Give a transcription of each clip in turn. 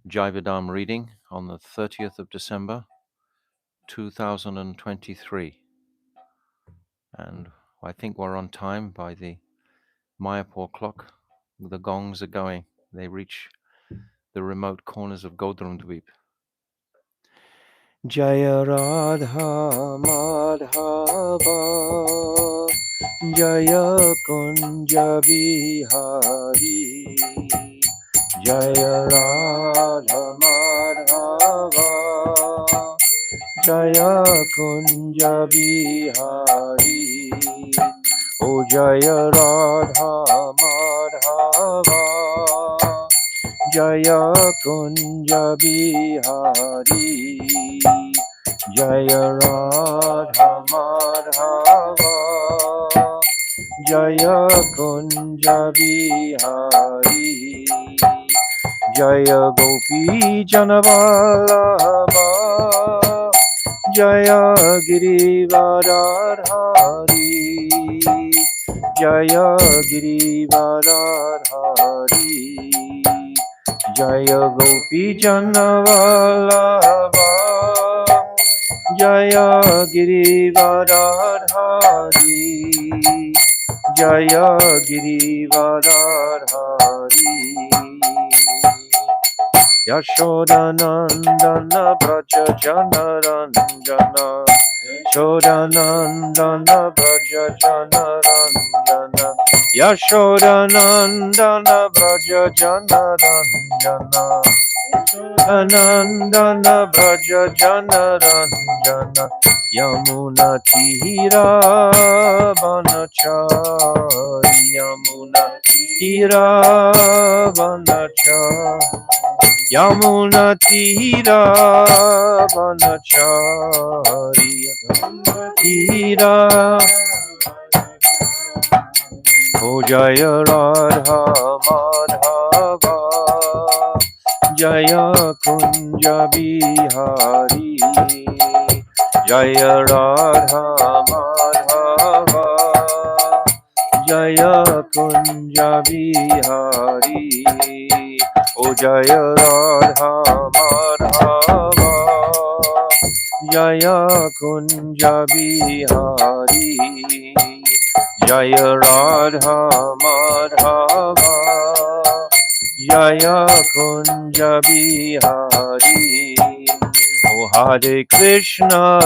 Jaiva Dharma reading on the 30th of December 2023, and I think we're on time by the Mayapur clock. The gongs are going. They reach the remote corners of Godrumdweep. Jaya Radha Madhava Jaya Kunja Bihari Jaya Radha Madhava Jaya Kunja Bihari O Jaya Radha Madhava Jaya Kunja Bihari Jaya Radha Madhava Jaya Kunja Bihari Jaya Gopi Janavallabha Jaya Girivardhari Jaya Girivardhari Jaya Gopi Janavallabha Jaya Girivardhari Jaya Girivardhari Yashodanandana Braja Janaranjana Shodanandana Braja Janaranjana Yashodanandana Braja Janaranjana Anandana Braja Janaranjana Yamuna Tira Vanachari Yamuna Tira Vanachari Yamuna Tira Vanachari Tira O Jaya Radha Madhava Jaya Kunja Bihari Jaya Radha Madhava Jaya Kunja Bihari O Jaya Radha Madhava Jaya Kunja Bihari Jaya Radha Madhava Jaya Kunja Bihari O Hare Krishna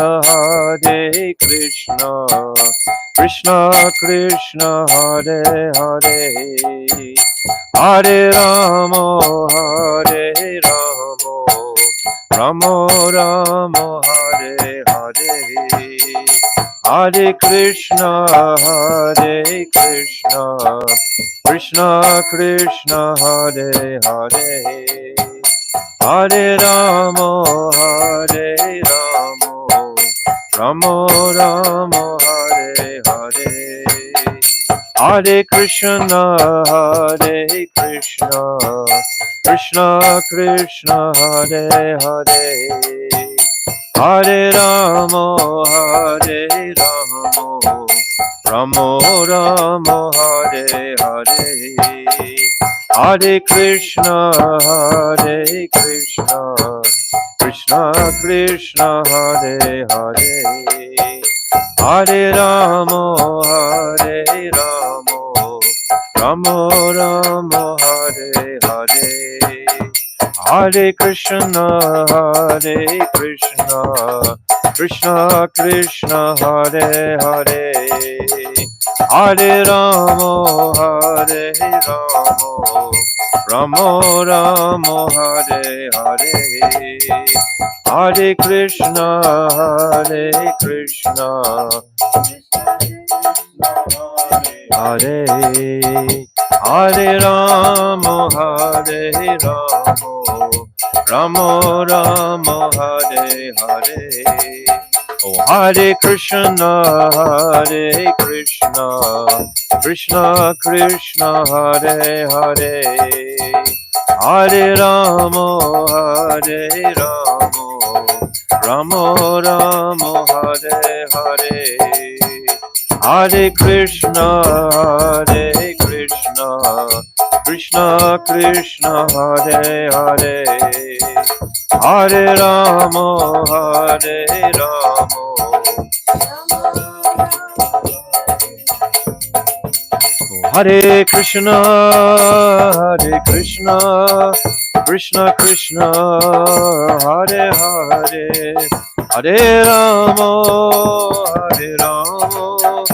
Krishna Krishna Hare Hare Hare Ramo Ramo Ramo Hare Hare Hare Krishna Krishna Krishna Hare Hare Hare Ramo Ramo Ramo Hare Hare Hare Krishna Krishna Krishna Hare Hare Hare Ramo Ramo Ramo Hare Hare Hare Krishna Krishna Krishna Hare Hare Hare Ramo Ramo Ramo Hare Hare Hare Krishna Krishna Krishna Hare Hare Hare Ramo Ramo Ramo Hare Hare Hare Krishna Hare Hare Ramo Ramo Ramo Hare Hare Oh Hare Krishna Krishna Krishna Hare Hare Hare Ramo Ramo Ramo Hare Hare Hare Krishna Krishna Krishna Hare Hare Hare Ramo, Hare Ramo, Hare Krishna, Hare Krishna, Krishna Krishna, Hare Hare, Hare Ramo, Hare Ramo,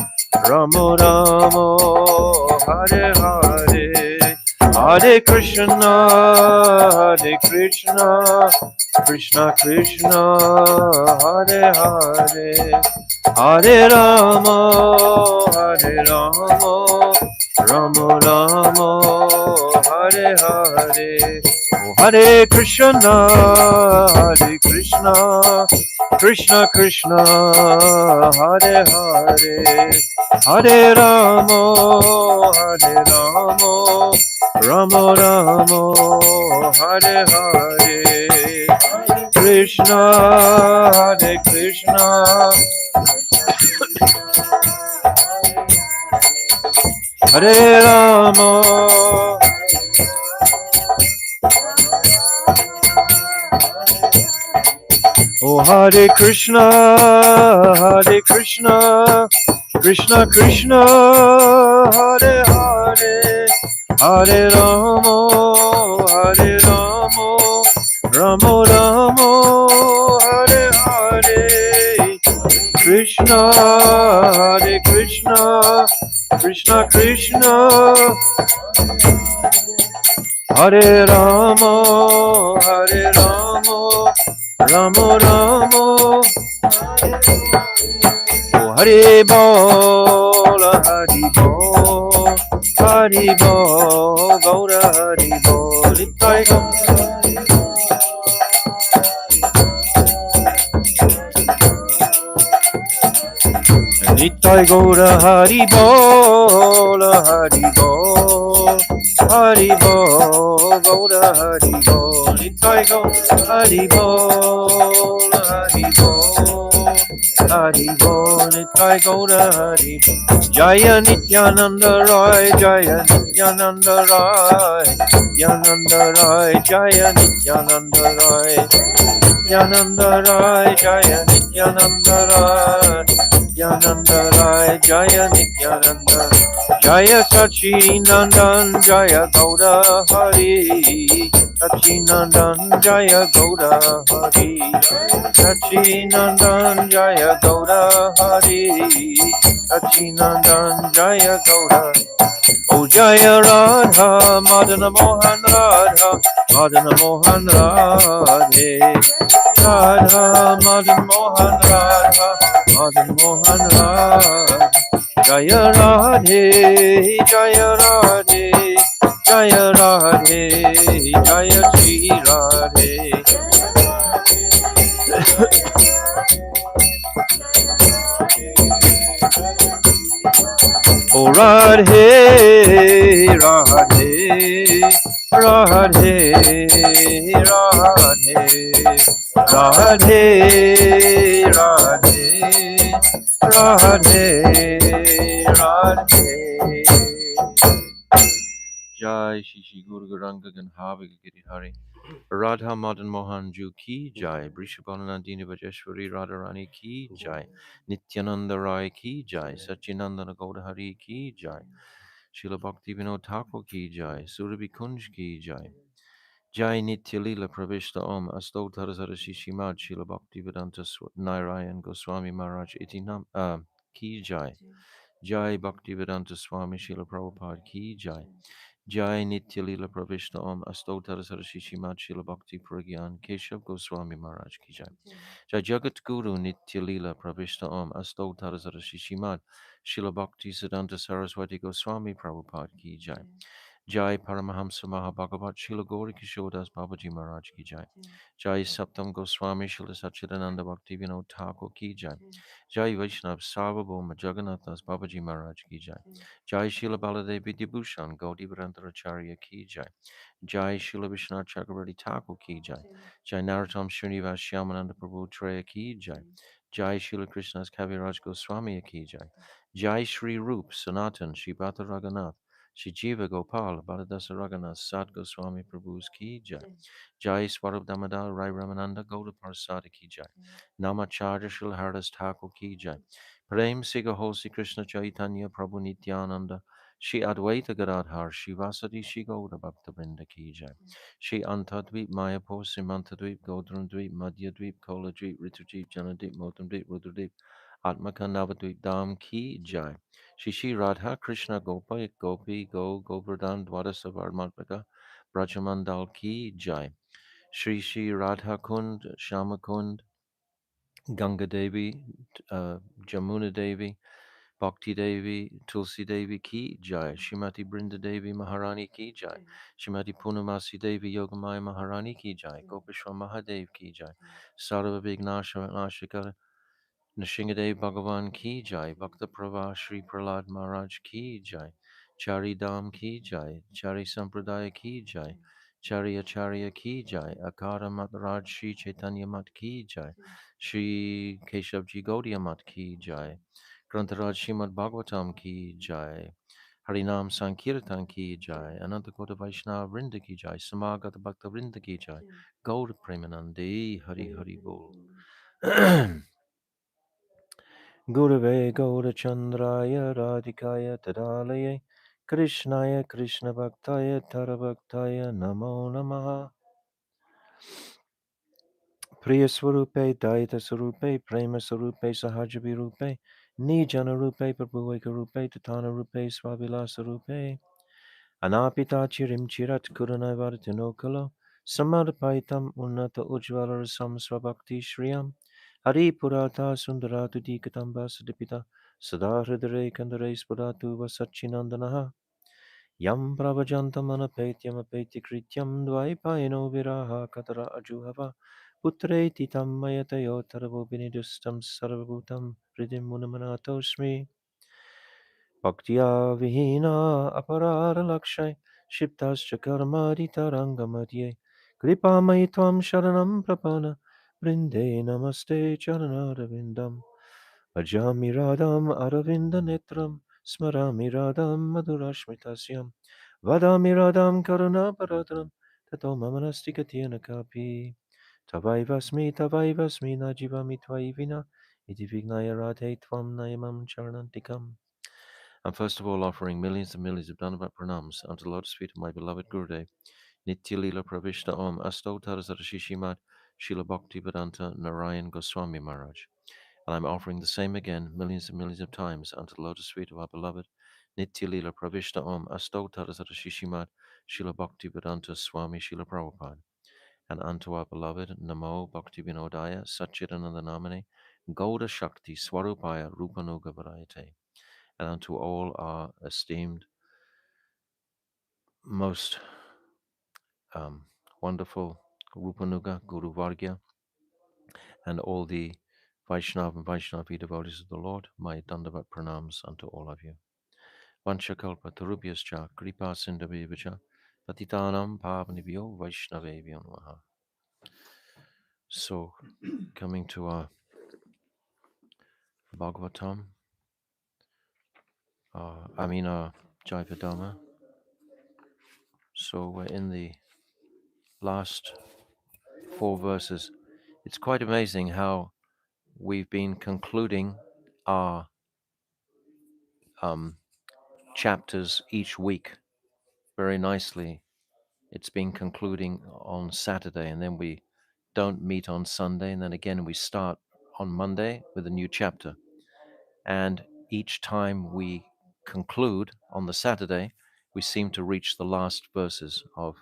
Ramo Ramo, Hare Hare, Hare Krishna, Hare Krishna, Krishna Krishna, Hare Hare, Hare Rama, Hare Rama, Rama Rama, Hare Hare. Oh, Hare Krishna, Hare Krishna, Krishna Krishna, Hare Hare. Hare Rama, Hare Rama, Rama Rama, Hare Hare. Krishna, Hare Krishna, Hare Rama, Oh Hare Krishna, Hare Krishna, Krishna Krishna, Hare Hare, Hare Rama, Hare Rama, Rama Rama, Hare Hare, Krishna, Hare Krishna, Krishna Krishna, Hare Rama, Hare Rama, Rama Rama, Oh Hare Bol, Hare Bol, Hare Bol, Gaura Hare Bol, Nitai Nitai Gaura Hare Bol, Hare Bol, Hare Bol, Gaura Hare Bol, Nitai Gaura Hare Bol, Hare Bol, Hare Bol, Nitai Gaura Hare Bol. Jaya Nityananda Rai, Jaya Nityananda Rai, Nityananda Rai, Jaya Nityananda Rai, Nityananda Rai, Jaya Nityananda Rai, Nityananda Rai, Jaya Nityananda, Jaya Sachinandan, Jaya Gauda Hari, Sachinandan, Jaya Gauda Hari, Sachinandan, Jaya Gauda Hari, Sachinandan, Jaya Gauda. Oh Jaya Radha, Madana Mohan Radha, Madana Mohan Radhe, Radha, Madan Mohan Radha, Madan Mohan Radha, Jaya Radhe, Jaya Radhe, Jaya Radhe, Jaya Shri Radhe. Oh Radhe, Radhe, Radhe, Radhe, Radhe, Radhe, Radhe, Radhe. Jai Shri Shri Guru Garanga Ganhava Giri Hari. Radha Madan Mohan Ju Ki Jai, Brishabhalanandini Vajeshwari Radharani Ki Jai, Nityananda Rai Ki Jai, Satchinandana Gaudahari Ki Jai, Srila Bhakti Vinod Thakur Ki Jai, Surabhi Kunj Ki Jai, Jai Nitya Lila Pravishta Om, Astotar Sarasi Shimad, Srila Bhakti Vedanta Narayan Goswami Maharaj Itinam Ki Jai, Jai Bhakti Vedanta Swami Srila Prabhupada Ki Jai, Jai Nitya Lila Pravishta Om Astotar Sarasi Shimad Shila Bhakti Pragyan Keshav Goswami Maharaj Ki Jai. Jai Jagat Guru Nitya Lila Pravishta Om Astotar Sarasi Shimad Shila Bhakti Siddhanta Saraswati Goswami Prabhupada Ki Jai. Jai Paramahamsa Mahabhagavat Shila Gauri Kishodas Babaji Maharaj Ki Jai. Jai Saptam Goswami Shila Sachidananda Bhakti Vinod Thakur Ki Jai. Jai Vaishnav Sarvabhauma Jagannath Das Babaji Maharaj Ki Jai. Jai Shila Baladev Vidyabhushan Gaudi Varantaracharya Ki Jai. Jai Shila Vishwanath Chakravarti Thakur Ki Jai. Jai Narottam Srinivas Shyamananda Prabhu Treya Ki Jai. Jai Shila Krishna's Kaviraj Goswami Ki Jai. Jai Shri Rup Sanatan Shri Bhata Raghunath Shri Jiva Gopal Baladasa Raghunath Sad Goswami Prabhu's Ki Jai. Jai. Jai Swarup Damodar Rai Ramananda Gauda Parsada Ki Jai. Jai. Namacharya Shil Haridas Thakur Ki Jai. Prem Siga Hosi Krishna Chaitanya Prabhu Nityananda. Shri Advaita Gadadhar Shivasadi Shri Gauda Bhakta Vrinda Ki Jai. Shri Antadvip Mayapur Simantadvip Godrundvip Madhyadvip Koladvip Ritudvip Janadvip Motandvip Rudradvip Atmaka Navadvip Dham Ki Jai. Shri Shri Radha Krishna Gopi Gopi Go Govardhan Dwadasavar Matmaka Brajamandal Ki Jai. Shri Shri Radha Kund Shama Kund Ganga Devi Jamuna Devi Bhakti Devi, Tulsi Devi Ki Jai, Shrimati Brinda Devi Maharani Ki Jai, Jai. Shrimati Purnamasi Devi Yogamaya Maharani Ki Jai, Jai. Gopeshwar Mahadev Ki Jai, Jai. Sarva Vignashika Nishingadev Bhagavan Ki Jai, Bhakta Prava Shri Prahlad Maharaj Ki Jai, Chari Dham Ki Jai, Chari Sampradaya Ki Jai, Jai. Chari Acharya Ki Jai, Akara Maharaj Shri Chaitanya Mat Ki Jai, Jai. Shri Keshavji Gaudiya Mat Ki Jai, Grantaraj Srimad Bhagavatam Ki Jai, Harinam Sankirtan Ki Jai. Jai, Ananta Kota Vaishnava Vrinda Ki Jai, Samagata Bhakta Vrinda Ki Jai, Jai. Gaur Premanandi Hari Hari Hari Hari Bol. Bol. Gurave Gaurachandraya Radhikaya Tadalaya Krishnaya Krishna Bhaktaya Tarabhaktaya Namo Namaha Priya Swarupe Daita Swarupe Prema Swarupe Sahajabi Rupe Nijana Rupe Prabhuika Rupe Tatana Rupe Swavilasa Rupe Anapita Chirim Chirat Kuruna Vartinokalo Samarpaitam Unnata Ujvala Rasam Swabhakti Shriyam Hari Purata Sundaratu Dikatamba Sadipita Sada Hridare Kandare Spadatu Vasachinandanaha Yam Pravajantam Anapetyam Apeti Krityam Dvaipayano Viraha Katara Ajuhava Putreti Tammayatayo Taravo Vinidustam Sarvabhutam Ridim Munamanatosmi Bhaktiya Vihina Aparara Lakshay Shiptascha Karmadita Rangamadye Kripamai Tvam Sharanam Prapana Brinde Namaste Charanaravindam Bhajami Radham Aravinda Netram Smarami Radham Madhurashmitasyam Vadami Radham Karuna Paratram Tato Mamanastikatena Kapi Tavai Vasmi Najivami Tvaivina Iti Vignaya Radhe Tvam Nayamam Charanantikam. I'm first of all offering millions and millions of Dhanavad pranams unto the lotus feet of my beloved Gurudev, Nitya Lila Pravishta Om Astotar Sarashishimat Srila Bhakti Vedanta Narayan Goswami Maharaj. And I'm offering the same again millions and millions of times unto the lotus feet of our beloved Nitya Lila Pravishta Om Astotar Sarashishimat Srila Bhakti Vedanta Swami Srila Prabhupada. And unto our beloved Namo Bhakti Vinodaya Satchidananda Namane Gauda Shakti Swarupaya Rupanuga Varayate, and unto all our esteemed, most wonderful Rupanuga, Guru Vargya, and all the Vaishnav and Vaishnavi devotees of the Lord, my Dandavat pranams unto all of you. Vanchakalpa Tarubhyascha Kripa Sindhavevacha Patitanam Pavanibhyo Vaishnavebhyo Namaha. So, coming to our Bhagavatam, our Jaiva Dharma. So, we're in the last 4 verses. It's quite amazing how we've been concluding our chapters each week very nicely. It's been concluding on Saturday, and then we don't meet on Sunday, and then again we start on Monday with a new chapter. And each time we conclude on the Saturday, we seem to reach the last verses of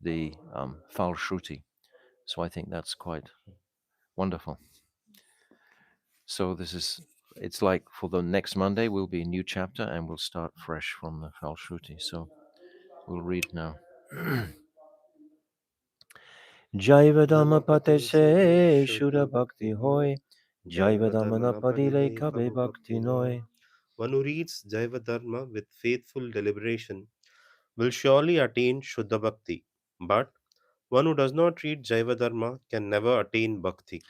the Falshruti. So I think that's quite wonderful. So it's like for the next Monday, will be a new chapter and we'll start fresh from the Falshruti. So we'll read now. Jaiva Dhamma Pate Dhammapate se se Shuddha Shuddha Bhakti Bhakti Hoy. Hoy. Jaiva Jaiva Dhamma Dharma na Padile Napadile Kabe Kabu Bhakti Bhakti Noy. Noy. One who reads Jaiva Dharma with faithful deliberation will surely attain Shuddha Bhakti. But one who does not read Jaiva Dharma can never attain Bhakti.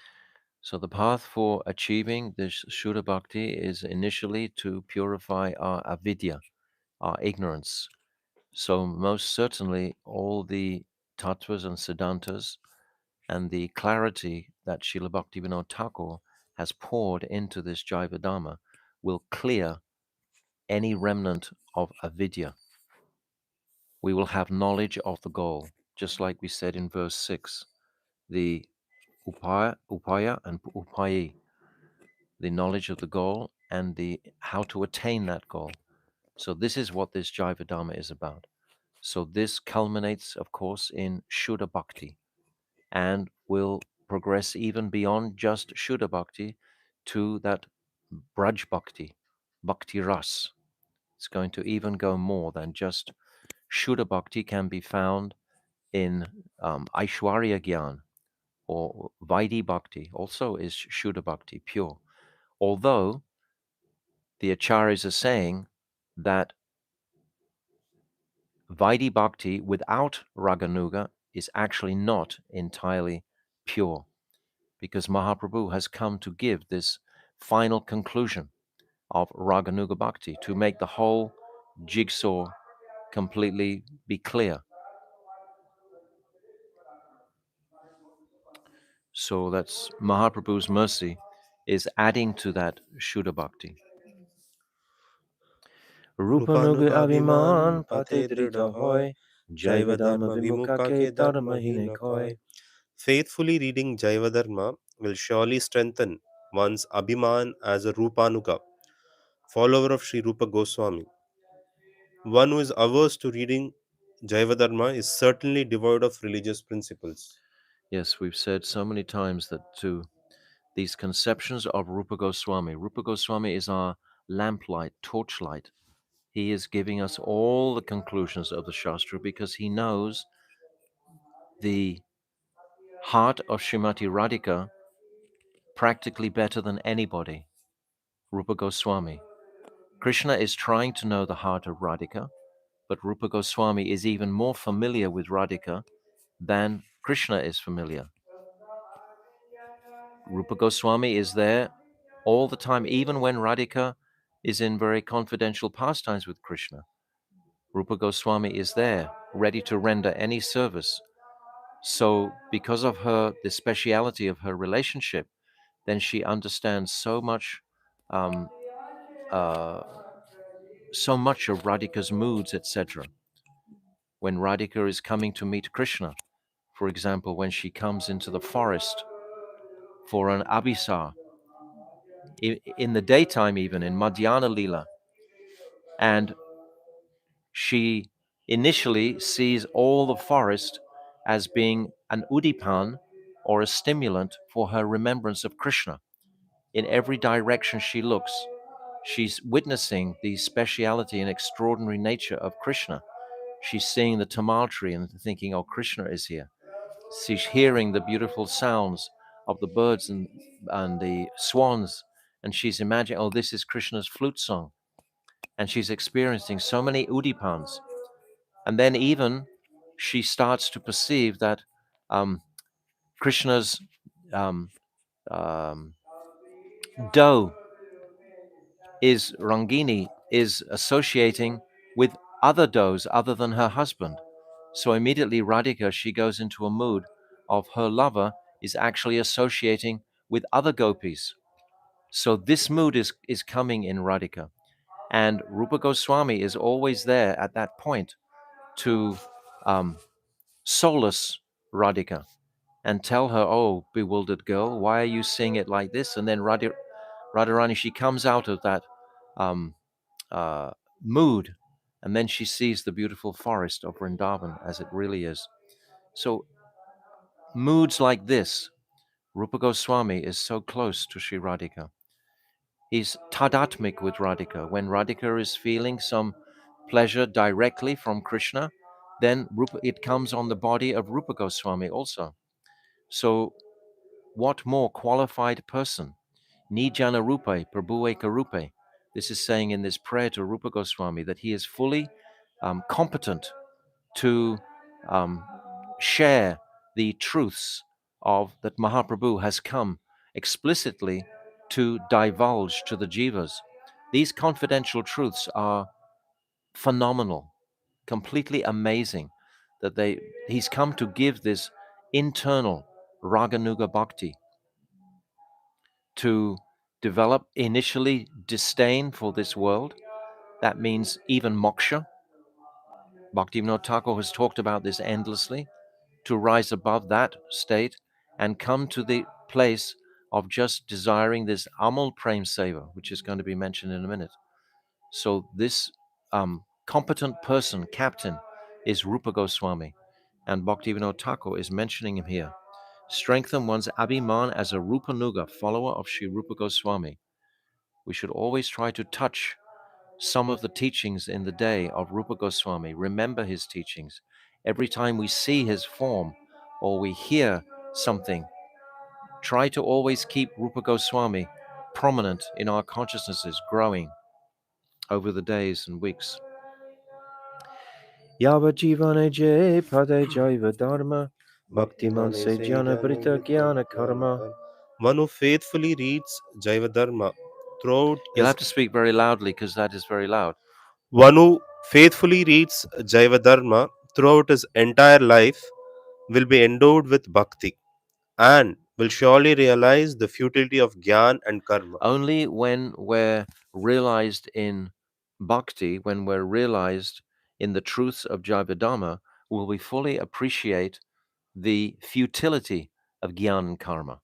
So the path for achieving this Shuddha Bhakti is initially to purify our avidya, our ignorance. So, most certainly, all the tattvas and siddhantas and the clarity that Srila Bhaktivinoda Thakur has poured into this Jaiva Dharma will clear any remnant of avidya. We will have knowledge of the goal, just like we said in verse 6, the upaya and upayi, the knowledge of the goal and the how to attain that goal. So this is what this Jaiva Dharma is about. So this culminates, of course, in Shuddha Bhakti and will progress even beyond just Shuddha Bhakti to that Braj Bhakti, Bhakti Ras. It's going to even go more than just Shuddha Bhakti can be found in Aishwarya Gyan or Vaidhi Bhakti, also is Shuddha Bhakti, pure. Although the Acharyas are saying that Vaidhi Bhakti without Raganuga is actually not entirely pure, because Mahaprabhu has come to give this final conclusion of Raganuga Bhakti to make the whole jigsaw completely be clear. So that's Mahaprabhu's mercy is adding to that Shuddha Bhakti. Rupanuga Abhiman Pate Drita Hoy, Jaiva Dharma Vimuka Ke Dharma Hine Koi. Faithfully reading Jaiva Dharma will surely strengthen one's Abhiman as a Rupanuga, follower of Sri Rupa Goswami. One who is averse to reading Jaiva Dharma is certainly devoid of religious principles. Yes, we've said so many times that to these conceptions of Rupa Goswami is our lamplight, torchlight. He is giving us all the conclusions of the Shastra because he knows the heart of Srimati Radhika practically better than anybody, Rupa Goswami. Krishna is trying to know the heart of Radhika, but Rupa Goswami is even more familiar with Radhika than Krishna is familiar. Rupa Goswami is there all the time, even when Radhika is in very confidential pastimes with Krishna. Rupa Goswami is there, ready to render any service. So, because of the speciality of her relationship, then she understands um, uh, so much of Radhika's moods, etc. When Radhika is coming to meet Krishna, for example, when she comes into the forest for an abhisar, in the daytime, even in Madhyana Lila, and she initially sees all the forest as being an udipan or a stimulant for her remembrance of Krishna. In every direction she looks, she's witnessing the speciality and extraordinary nature of Krishna. She's seeing the tamal tree and thinking, oh, Krishna is here. She's hearing the beautiful sounds of the birds and the swans, and she's imagining, oh, this is Krishna's flute song. And she's experiencing so many udipans. And then even she starts to perceive that um, Krishna's um, um, doe is Rangini, is associating with other does other than her husband. So immediately Radhika, she goes into a mood of her lover is actually associating with other gopis. So this mood is coming in Radhika. And Rupa Goswami is always there at that point to um, solace Radhika and tell her, oh, bewildered girl, why are you seeing it like this? And then Radharani, she comes out of that um, uh, mood, and then she sees the beautiful forest of Vrindavan as it really is. So moods like this, Rupa Goswami is so close to Sri Radhika. He's tadatmik with Radhika. When Radhika is feeling some pleasure directly from Krishna, then it comes on the body of Rupa Goswami also. So what more qualified person? Nijana Rupe, Prabhu Eka Rupe. This is saying in this prayer to Rupa Goswami that he is fully competent to um, share the truths of that Mahaprabhu has come explicitly to divulge to the jivas. These confidential truths are phenomenal, completely amazing that he's come to give this internal Raganuga Bhakti to develop initially disdain for this world. That means even moksha. Bhaktivinoda Thakur has talked about this endlessly, to rise above that state and come to the place of just desiring this Amal Prem Seva, which is going to be mentioned in a minute. So this competent person, captain, is Rupa Goswami, and Bhaktivinoda Thakur is mentioning him here. Strengthen one's abhiman as a Rupa Nuga, follower of Sri Rupa Goswami. We should always try to touch some of the teachings in the day of Rupa Goswami, remember his teachings. Every time we see his form or we hear something, try to always keep Rupa Goswami prominent in our consciousnesses, growing over the days and weeks. Yava jivane jay pade jaiva dharma, bhaktiman se jnana brita jnana karma. One who faithfully reads Jaiva Dharma throughout You'll his have to speak very loudly because that is very loud. one who faithfully reads Jaiva Dharma throughout his entire life will be endowed with bhakti and will surely realize the futility of gyan and karma. Only when we're realized in bhakti, when we're realized in the truths of Jaiva Dharma, will we fully appreciate the futility of jnana and karma.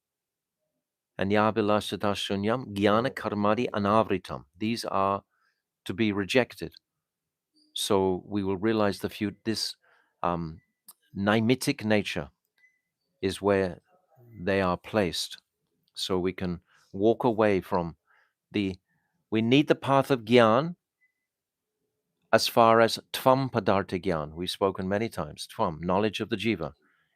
And yabilasadasyunyam jnana karmadi anavritam. These are to be rejected. So we will realize this um, nimitic nature is where they are placed. So we can walk away from we need the path of Gyan as far as Tvam Padartha Gyan. We've spoken many times. Tvam, knowledge of the Jiva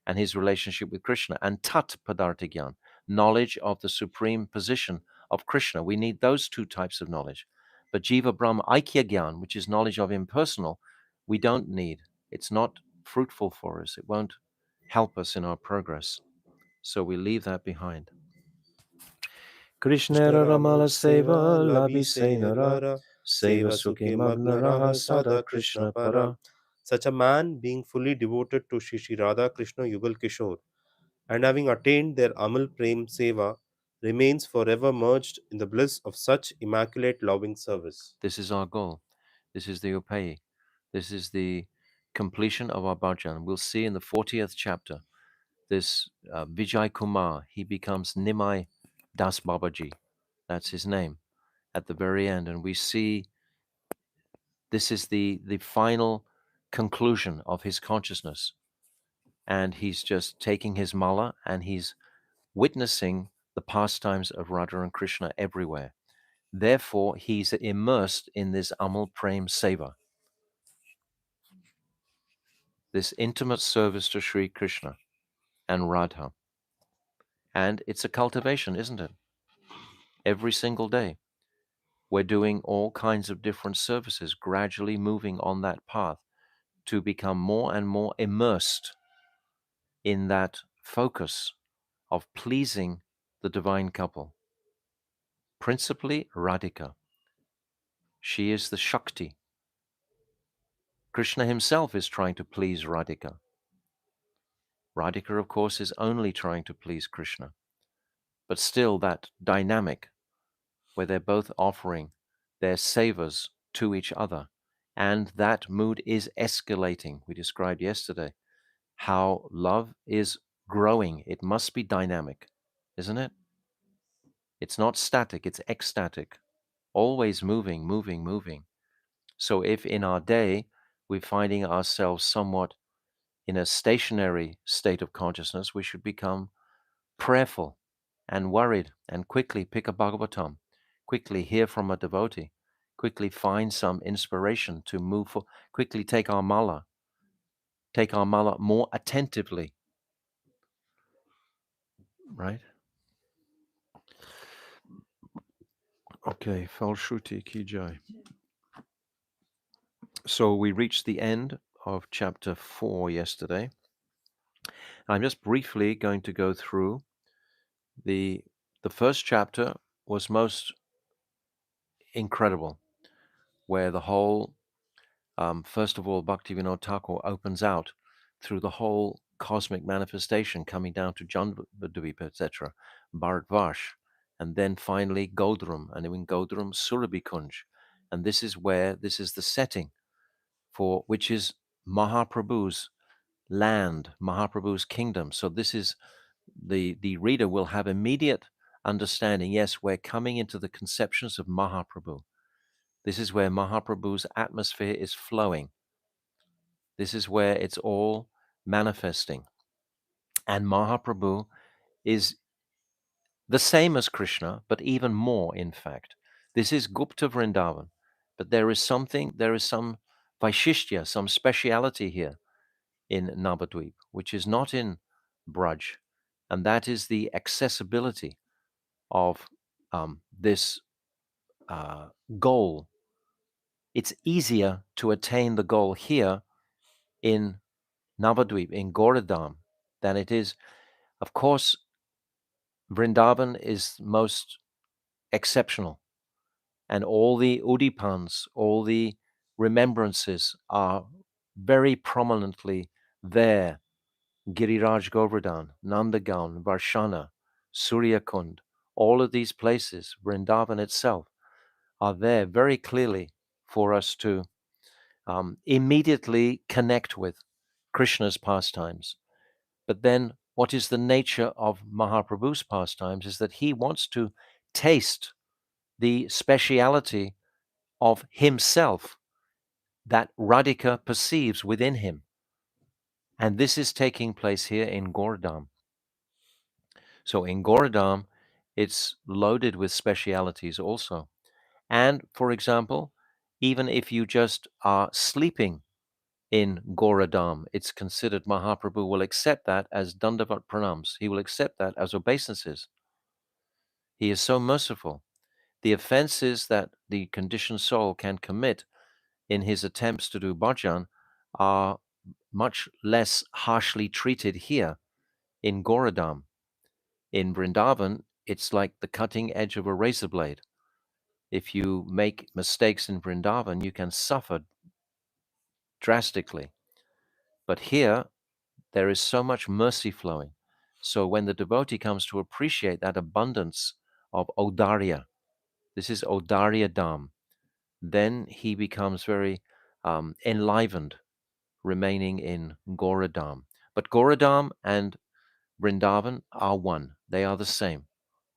and his relationship with Krishna, and Tat Padartha Gyan, knowledge of the supreme position of Krishna. We need those two types of knowledge. But Jiva Brahma Aikya Gyan, which is knowledge of impersonal, we don't need. It's not fruitful for us. It won't help us in our progress. So we leave that behind. Krishna Ramala Seva Labi Senara Seva Sukhe Magna Raha Sada Krishna Para. Such a man, being fully devoted to Shri Radha Krishna Yugal Kishore and having attained their Amal Prem Seva, remains forever merged in the bliss of such immaculate loving service. This is our goal. This is the upayi. This is the completion of our bhajan. We'll see in the 40th chapter this Vijay Kumar, he becomes Nimai Das Babaji. That's his name at the very end. And we see this is the final conclusion of his consciousness. And he's just taking his mala and he's witnessing the pastimes of Radha and Krishna everywhere. Therefore, he's immersed in this Amal Prem Seva, this intimate service to Sri Krishna and Radha. And it's a cultivation, isn't it? Every single day, we're doing all kinds of different services, gradually moving on that path to become more and more immersed in that focus of pleasing the divine couple. Principally, Radhika. She is the Shakti. Krishna himself is trying to please Radhika. Radhika, of course, is only trying to please Krishna. But still, that dynamic where they're both offering their savors to each other. And that mood is escalating. We described yesterday how love is growing. It must be dynamic, isn't it? It's not static, it's ecstatic, always moving, moving, moving. So if in our day we're finding ourselves somewhat in a stationary state of consciousness, we should become prayerful and worried and quickly pick a Bhagavatam, quickly hear from a devotee, quickly find some inspiration to move for, quickly take our mala more attentively, right? Okay, Falshruti Ki Jai. So we reached the end of chapter 4 yesterday. I'm just briefly going to go through the first chapter was most incredible, where the whole first of all, Bhaktivinoda Thakur opens out through the whole cosmic manifestation, coming down to Janvadvipa, etc., Bharatvash, and then finally Godrum, and in Godrum, Surabhi Kunj. And this is the setting for which is Mahaprabhu's land, Mahaprabhu's kingdom. So this is the reader will have immediate understanding. Yes, we're coming into the conceptions of Mahaprabhu. This is where Mahaprabhu's atmosphere is flowing. This is where it's all manifesting. And Mahaprabhu is the same as Krishna, but even more, in fact. This is Gupta Vrindavan. But there is some Vaishishtya, some speciality here in Navadvip, which is not in Braj. And that is the accessibility of this goal. It's easier to attain the goal here in Navadvip, in Goradam, than it is. Of course, Vrindavan is most exceptional, and all the Udipans, all the remembrances are very prominently there. Giriraj Govardhan, Nandagaon, Varshana, Suryakund, all of these places, Vrindavan itself, are there very clearly for us to immediately connect with Krishna's pastimes. But then, what is the nature of Mahaprabhu's pastimes is that he wants to taste the speciality of himself that Radhika perceives within him. And this is taking place here in Gordam. So in Goradam, it's loaded with specialities also. And for example, even if you just are sleeping in Goradam, it's considered Mahaprabhu will accept that as Dandavat Pranams. He will accept that as obeisances. He is so merciful. The offenses that the conditioned soul can commit in his attempts to do bhajan are much less harshly treated here in Goradam. In Vrindavan, it's like the cutting edge of a razor blade. If you make mistakes in Vrindavan, you can suffer drastically. But here, there is so much mercy flowing. So when the devotee comes to appreciate that abundance of Audarya, this is Audarya Dham, then he becomes very enlivened, remaining in Goradam. But Goradam and Vrindavan are one. They are the same.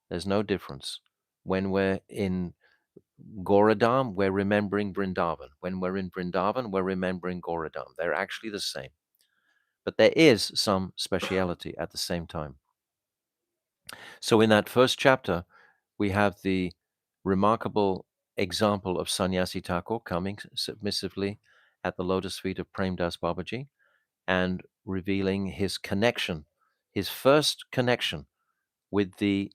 There's no difference. When we're in Goradam, we're remembering Vrindavan. When we're in Vrindavan, we're remembering Goradam. They're actually the same. But there is some speciality at the same time. So in that first chapter, we have the remarkable example of Sannyasi Thakur coming submissively at the lotus feet of Premdas Babaji and revealing his connection, his first connection with the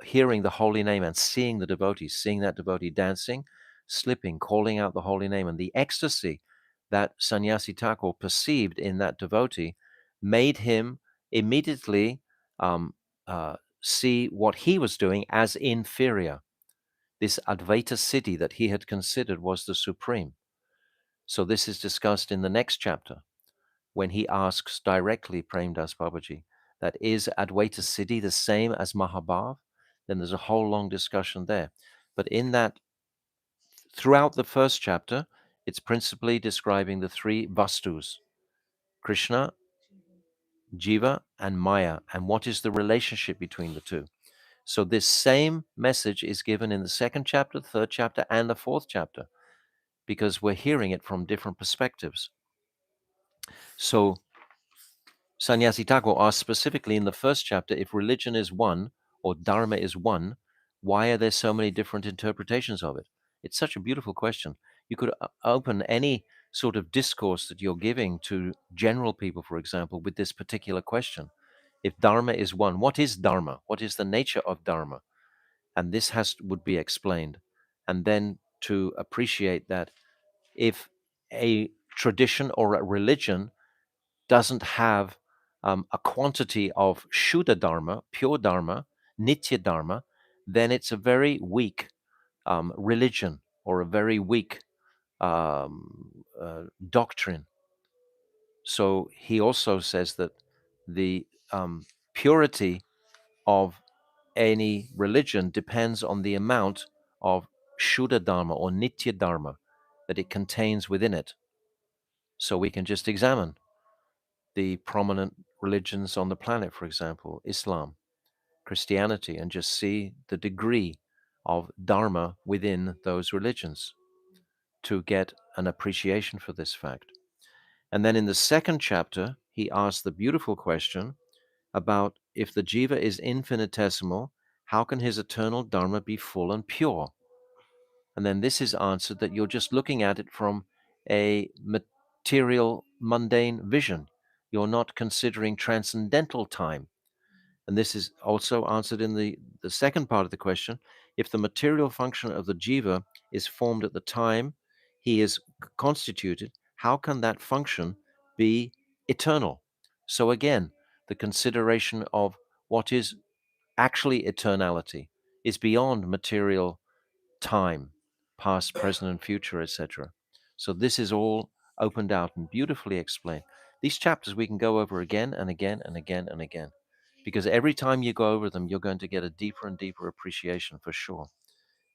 hearing the holy name and seeing the devotee, seeing that devotee dancing, slipping, calling out the holy name, and the ecstasy that Sannyasi Thakur perceived in that devotee made him immediately um, see what he was doing as inferior. This Advaita Siddhi that he had considered was the supreme. So this is discussed in the next chapter when he asks directly Premdas Babaji, that is Advaita Siddhi the same as Mahabhav? Then there's a whole long discussion there. But in that, throughout the first chapter, it's principally describing the three vastus, Krishna, Jiva, and Maya, and what is the relationship between the two. So this same message is given in the second chapter, third chapter, and the fourth chapter, because we're hearing it from different perspectives. So Sannyasi Thakur asks specifically in the first chapter, if religion is one or dharma is one, why are there so many different interpretations of it? It's such a beautiful question. You could open any sort of discourse that you're giving to general people, for example, with this particular question. If dharma is one, what is dharma? What is the nature of dharma? And this would be explained. And then to appreciate that if a tradition or a religion doesn't have a quantity of Shuddha Dharma, pure Dharma, Nitya Dharma, then it's a very weak religion or a very weak doctrine. So he also says that the purity of any religion depends on the amount of Shuddha Dharma or Nitya Dharma that it contains within it. So we can just examine the prominent religions on the planet, for example, Islam, Christianity, and just see the degree of Dharma within those religions to get an appreciation for this fact. And then in the second chapter, he asks the beautiful question about if the jiva is infinitesimal, how can his eternal dharma be full and pure? And then this is answered that you're just looking at it from a material, mundane vision. You're not considering transcendental time. And this is also answered in the second part of the question. If the material function of the jiva is formed at the time he is constituted, how can that function be eternal? So again, the consideration of what is actually eternality is beyond material time, past, present, and future, etc. So this is all opened out and beautifully explained. These chapters we can go over again and again and again and again, because every time you go over them, you're going to get a deeper and deeper appreciation for sure.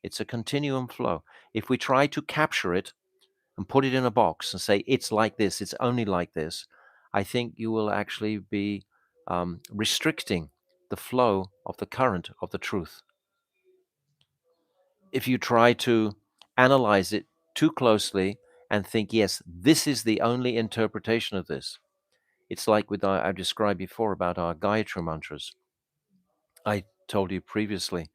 It's a continuum flow. If we try to capture it and put it in a box and say it's like this, it's only like this, I think you will actually be restricting the flow of the current of the truth. If you try to analyze it too closely and think, yes, this is the only interpretation of this, it's like with I described before about our Gayatri mantras. I told you previously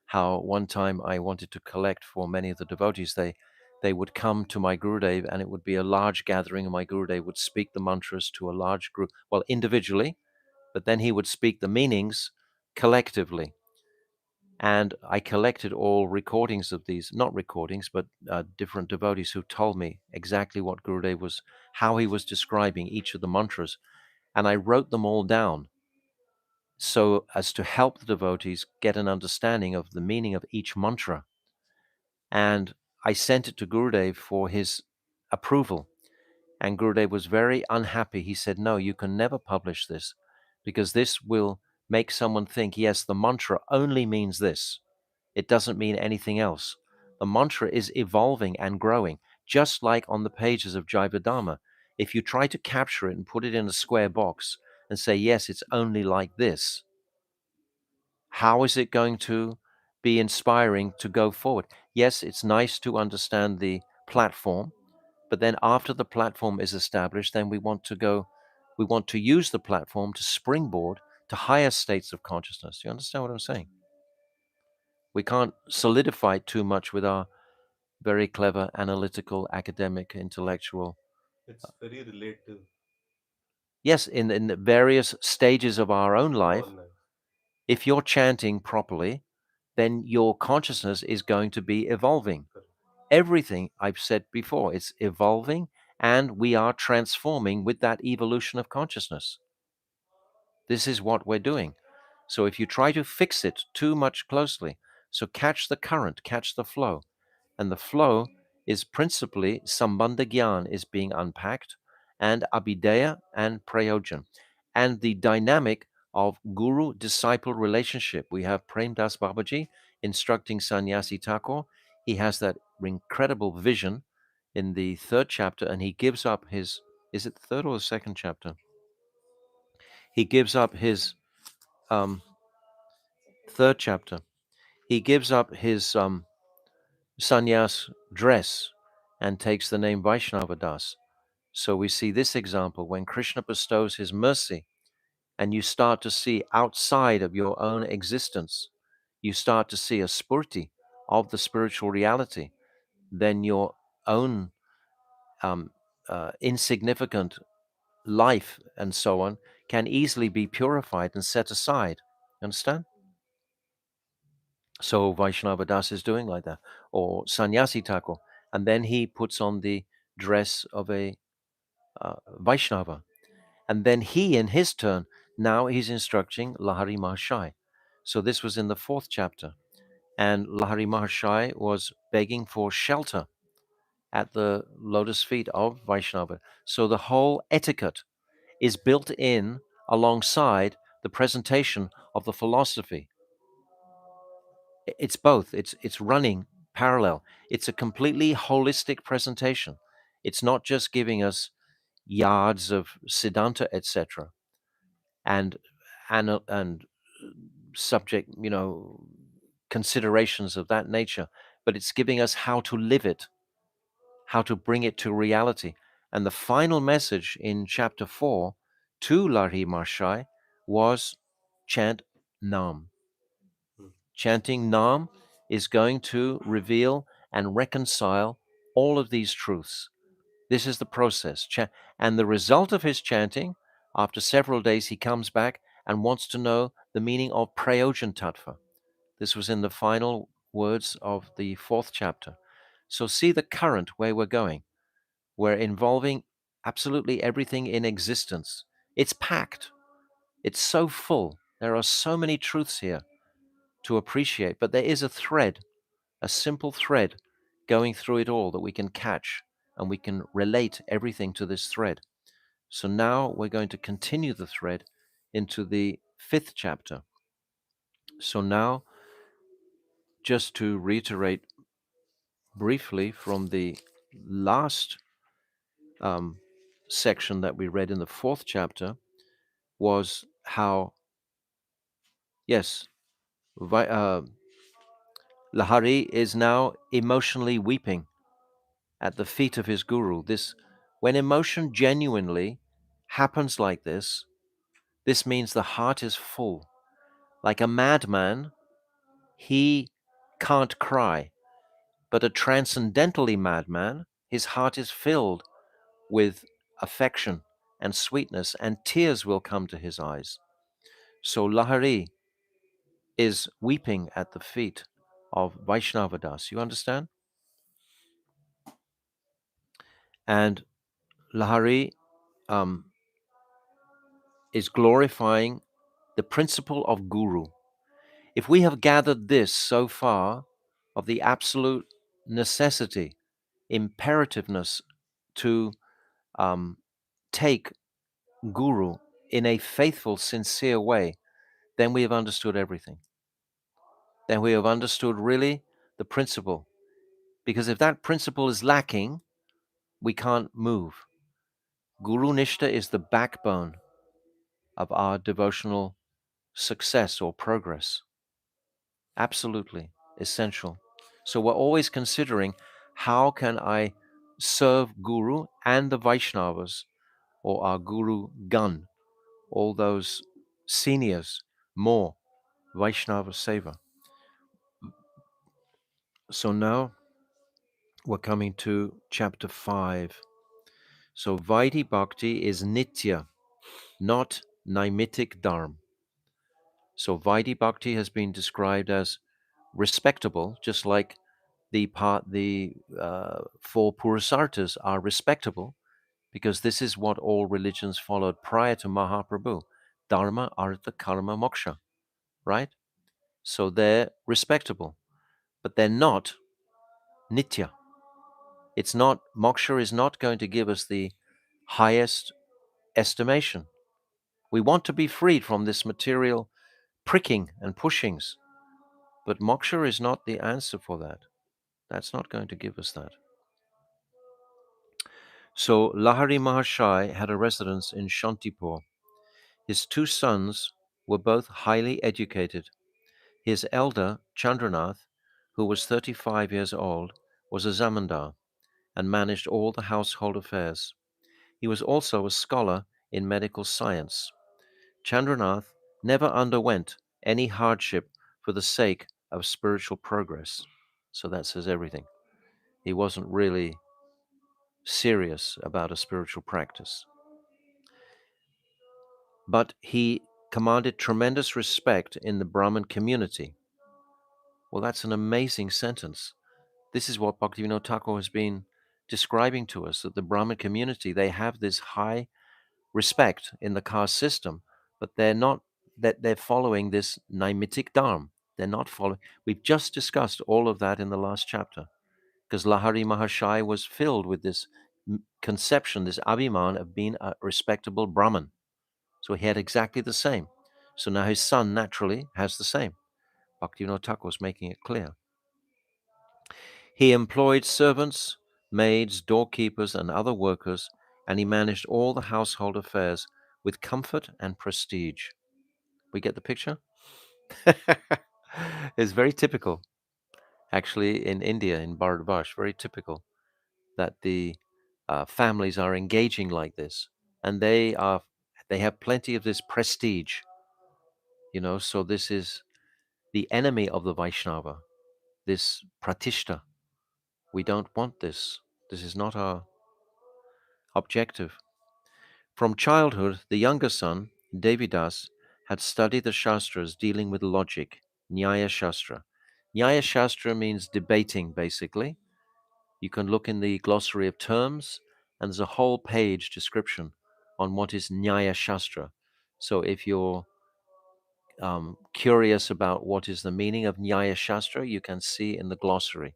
how one time I wanted to collect for many of the devotees. They would come to my Gurudev and it would be a large gathering, and my Gurudev would speak the mantras to a large group, well, individually, but then he would speak the meanings collectively. And I collected all recordings of these, not recordings, but different devotees who told me exactly what Gurudev was, how he was describing each of the mantras. And I wrote them all down so as to help the devotees get an understanding of the meaning of each mantra. And I sent it to Gurudev for his approval. And Gurudev was very unhappy. He said, no, you can never publish this because this will make someone think, yes, the mantra only means this. It doesn't mean anything else. The mantra is evolving and growing, just like on the pages of Jaiva Dharma. If you try to capture it and put it in a square box and say, yes, it's only like this, how is it going to be inspiring to go forward? Yes, it's nice to understand the platform, but then after the platform is established, then we want to use the platform to springboard to higher states of consciousness. You understand what I'm saying? We can't solidify it too much with our very clever, analytical, academic, intellectual. It's very relative Yes, in the various stages of our own of life, our life. if you're chanting properly, then your consciousness is going to be evolving. Correct. Everything I've said before, it's evolving and we are transforming with that evolution of consciousness. This is what we're doing. So if you try to fix it too much closely, so catch the current, catch the flow. And the flow is principally Sambandha Gyan is being unpacked, and Abhidheya and Prayojan. And the dynamic of guru-disciple relationship. We have Prem Das Babaji instructing Sannyasi Thakur. He has that incredible vision in the third chapter, and he gives up his, is it the third or the second chapter? He gives up his um, third chapter. He gives up his sannyas dress and takes the name Vaishnava Das. So we see this example when Krishna bestows his mercy and you start to see outside of your own existence, you start to see a spurti of the spiritual reality, then your own um, insignificant life and so on can easily be purified and set aside. Understand? So Vaishnava Das is doing like that, or Sannyasi Thakur, and then he puts on the dress of a Vaishnava, and then he, in his turn, now he's instructing Lahari Mahashai. So this was in the fourth chapter, and Lahari Mahashai was begging for shelter, at the lotus feet of Vaishnava. So the whole etiquette is built in alongside the presentation of the philosophy. It's both. It's running parallel. It's a completely holistic presentation. It's not just giving us yards of Siddhanta, etc., and and subject, considerations of that nature, but it's giving us how to live it, how to bring it to reality. And the final message in chapter 4 to Lahiri Mahashai was chant Nam. mm, Chanting Nam is going to reveal and reconcile all of these truths. This is the process. And the result of his chanting, after several days, he comes back and wants to know the meaning of Prayojan Tattva. This was in the final words of the 4th chapter. So see the current where we're going. We're involving absolutely everything in existence. It's packed. It's so full. There are so many truths here to appreciate, but there is a thread, a simple thread going through it all that we can catch, and we can relate everything to this thread. So now we're going to continue the thread into the 5th chapter. So now, just to reiterate briefly from the last um, section that we read in the 4th chapter, was how, yes, Lahari is now emotionally weeping at the feet of his guru. When emotion genuinely happens like this means the heart is full. Like a madman, he can't cry, but a transcendentally madman, his heart is filled with affection and sweetness, and tears will come to his eyes. So Lahari is weeping at the feet of Vaishnavadas. You understand? And Lahari um, is glorifying the principle of Guru. If we have gathered this so far of the absolute necessity, imperativeness to take Guru in a faithful, sincere way, then we have understood everything. Then we have understood really the principle. Because if that principle is lacking, we can't move. Guru Nishta is the backbone of our devotional success or progress. Absolutely essential. So we're always considering, how can I serve Guru and the Vaishnavas, or our Guru Gan, all those seniors, more Vaishnava Seva. So now we're coming to chapter 5. So Vaidhi Bhakti is Nitya, not Naimitic Dharma. So Vaidhi Bhakti has been described as respectable, just like the four Purusarthas are respectable, because this is what all religions followed prior to Mahaprabhu: Dharma, Artha, Karma, Moksha, right? So they're respectable, but they're not Nitya. It's not, Moksha is not going to give us the highest estimation. We want to be freed from this material pricking and pushings, but Moksha is not the answer for that. That's not going to give us that. So Lahari Mahashai had a residence in Shantipur. His two sons were both highly educated. His elder, Chandranath, who was 35 years old, was a zamindar and managed all the household affairs. He was also a scholar in medical science. Chandranath never underwent any hardship for the sake of spiritual progress. So that says everything. He wasn't really serious about a spiritual practice. But he commanded tremendous respect in the Brahmin community. Well, that's an amazing sentence. This is what Bhaktivinoda Thakur has been describing to us, that the Brahmin community, they have this high respect in the caste system, but they're following this Naimitic Dharma. They're not following. We've just discussed all of that in the last chapter. because Lahari Mahashaya was filled with this conception, this abhiman of being a respectable Brahmin. So he had exactly the same. So now his son naturally has the same. Bhaktivinoda Thakur was making it clear. He employed servants, maids, doorkeepers, and other workers, and he managed all the household affairs with comfort and prestige. We get the picture? It's very typical, actually, in India, in Bharatvash, very typical that the families are engaging like this, and they have plenty of this prestige, So this is the enemy of the Vaishnava, this pratishta. We don't want this. This is not our objective. From childhood, the younger son, Devidas, had studied the Shastras dealing with logic, Nyaya Shastra. Nyaya Shastra means debating, basically. You can look in the glossary of terms, and there's a whole page description on what is Nyaya Shastra. So if you're curious about what is the meaning of Nyaya Shastra, you can see in the glossary.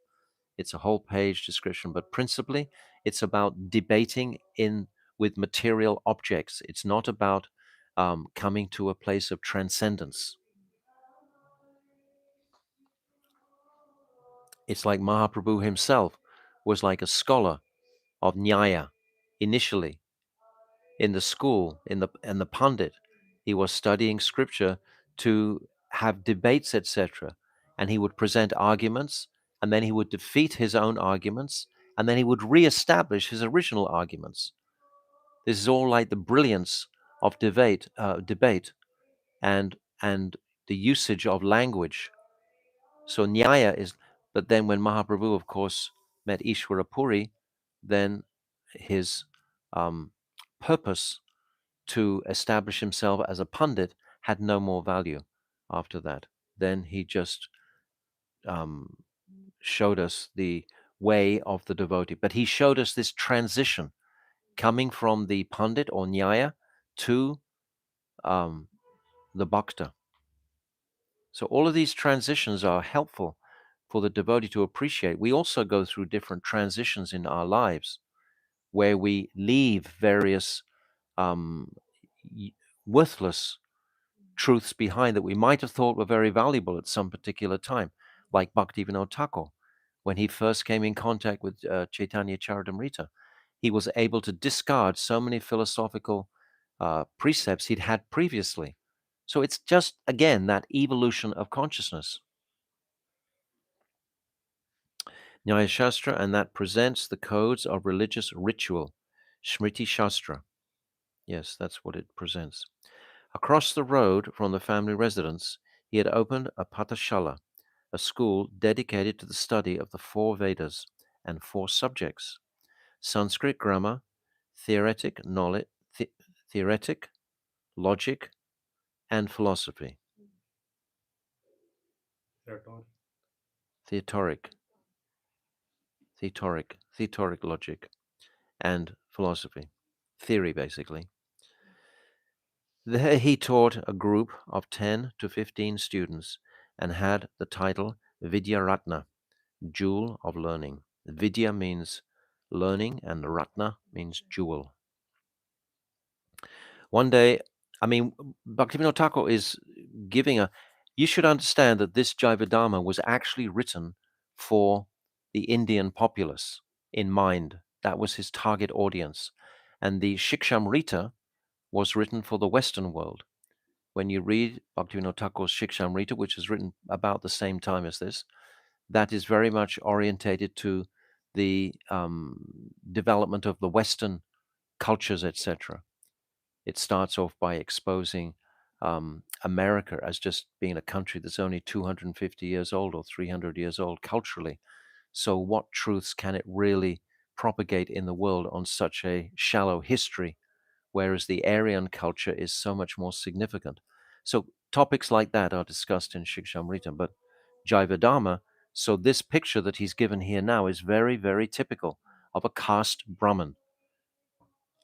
It's a whole page description, but principally it's about debating in with material objects. It's not about coming to a place of transcendence. It's like Mahaprabhu himself was like a scholar of Nyaya initially in the school, in the Pandit. He was studying scripture to have debates, etc. And he would present arguments, and then he would defeat his own arguments, and then he would re-establish his original arguments. This is all like the brilliance of debate and the usage of language. So Nyaya is, but then when Mahaprabhu, of course, met Ishvara Puri, then his um, purpose to establish himself as a pundit had no more value after that. Then he just um, showed us the way of the devotee. But he showed us this transition coming from the pundit or nyaya to um, the bhakta. So all of these transitions are helpful for the devotee to appreciate. We also go through different transitions in our lives where we leave various um, worthless truths behind that we might have thought were very valuable at some particular time, like Bhaktivinoda Thakur. When he first came in contact with Chaitanya Charitamrita, he was able to discard so many philosophical precepts he'd had previously. So it's just, again, that evolution of consciousness. Nyaya Shastra, and that presents the codes of religious ritual, Smriti Shastra. Yes, that's what it presents. Across the road from the family residence, he had opened a Patashala, a school dedicated to the study of the four Vedas and four subjects: Sanskrit grammar, theoretic knowledge, theoretic, logic, and philosophy. Theotoric, theotoric logic, and philosophy. Theory, basically. There he taught a group of 10 to 15 students and had the title Vidya Ratna, Jewel of Learning. Vidya means learning, and Ratna means jewel. One day, I mean, Bhaktivinoda Thakur is giving a. You should understand that this Jaiva Dharma was actually written for the Indian populace in mind. That was his target audience. And the Shikshamrita was written for the Western world. When you read Bhaktivinoda Thakur's Shikshamrita, which is written about the same time as this, that is very much orientated to the development of the Western cultures, etc. It starts off by exposing America as just being a country that's only 250 years old or 300 years old culturally. So, what truths can it really propagate in the world on such a shallow history? Whereas the Aryan culture is so much more significant. So, topics like that are discussed in Shikshamrita, but Jaiva Dharma. So, this picture that he's given here now is very, very typical of a caste Brahmin.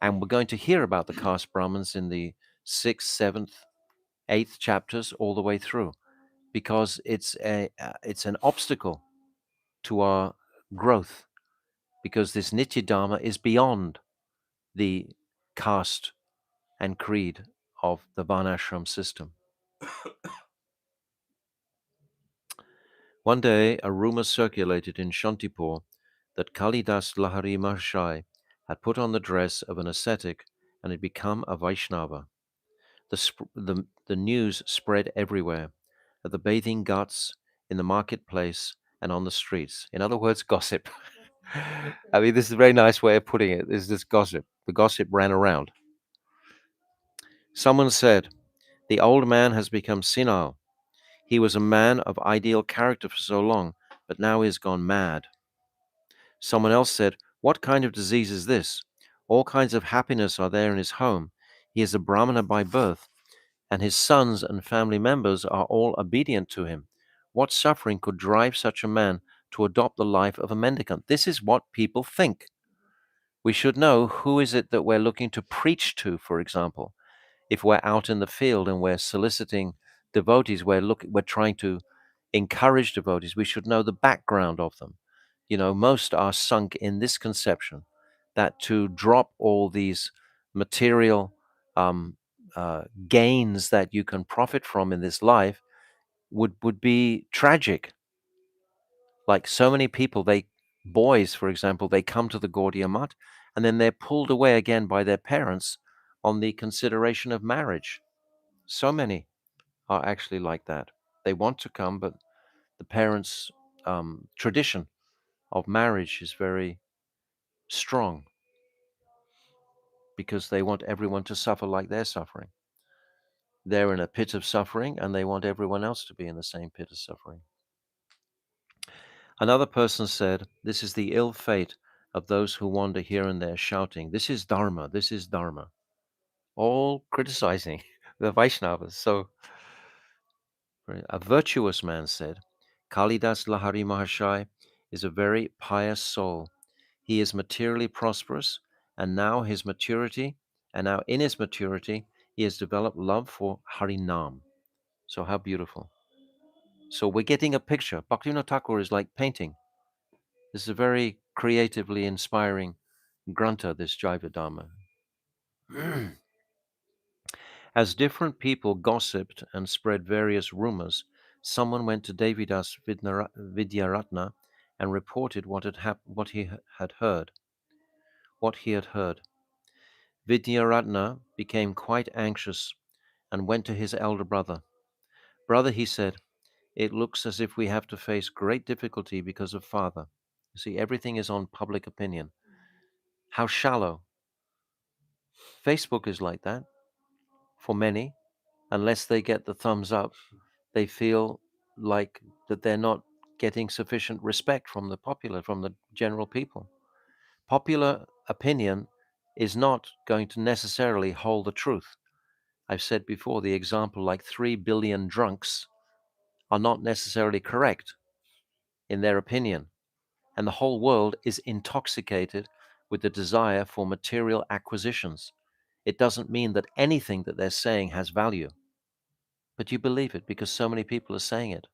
And we're going to hear about the caste Brahmins in the 6th, 7th, 8th chapters all the way through, because it's an obstacle to our growth, because this Nitya Dharma is beyond the caste and creed of the Varnashram system. One day, a rumor circulated in Shantipur that Kalidas Lahari Maharshai had put on the dress of an ascetic and had become a Vaishnava. The news spread everywhere, at the bathing ghats, in the marketplace, and on the streets. In other words, gossip. I mean, this is a very nice way of putting it. This is just gossip. The gossip ran around. Someone said, "The old man has become senile. He was a man of ideal character for so long, but now he has gone mad." Someone else said, "What kind of disease is this? All kinds of happiness are there in his home. He is a Brahmana by birth, and his sons and family members are all obedient to him. What suffering could drive such a man to adopt the life of a mendicant?" This is what people think. We should know who is it that we're looking to preach to, for example. If we're out in the field and we're soliciting devotees, we're trying to encourage devotees, we should know the background of them. Most are sunk in this conception that to drop all these material um, gains that you can profit from in this life would be tragic. Like so many people, boys, for example, they come to the Gaudiya Math and then they're pulled away again by their parents on the consideration of marriage. So many are actually like that. They want to come, but the parents' tradition of marriage is very strong because they want everyone to suffer like they're suffering. They're in a pit of suffering and they want everyone else to be in the same pit of suffering. Another person said, "This is the ill fate of those who wander here and there shouting, 'This is Dharma, this is Dharma,' all criticizing the Vaishnavas." So a virtuous man said, "Kalidas Lahari Maharshai is a very pious soul. He is materially prosperous, and now in his maturity, he has developed love for Harinam." So how beautiful. So we're getting a picture. Bhaktivinoda Thakur is like painting. This is a very creatively inspiring granta, this Jaiva Dharma. As different people gossiped and spread various rumors, someone went to Devidas Vidyaratna and reported what he had heard. What he had heard. Vidyaratna became quite anxious and went to his elder brother. "Brother," he said, "it looks as if we have to face great difficulty because of father." You see, everything is on public opinion. How shallow. Facebook is like that for many. Unless they get the thumbs up, they feel like that they're not getting sufficient respect from from the general people. Popular opinion is not going to necessarily hold the truth. I've said before, the example like 3 billion drunks are not necessarily correct in their opinion, and the whole world is intoxicated with the desire for material acquisitions. It doesn't mean that anything that they're saying has value, but you believe it because so many people are saying it.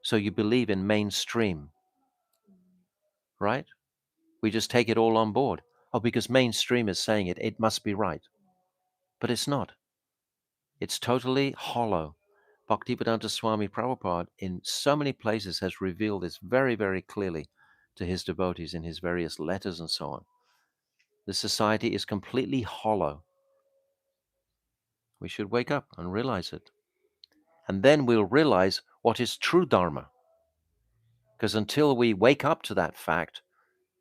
So you believe in mainstream, right? We just take it all on board. Oh, because mainstream is saying it, it must be right. But it's not. It's totally hollow. Bhaktivedanta Swami Prabhupada, in so many places, has revealed this very, very clearly to his devotees in his various letters and so on. The society is completely hollow. We should wake up and realize it. And then we'll realize what is true Dharma. Because until we wake up to that fact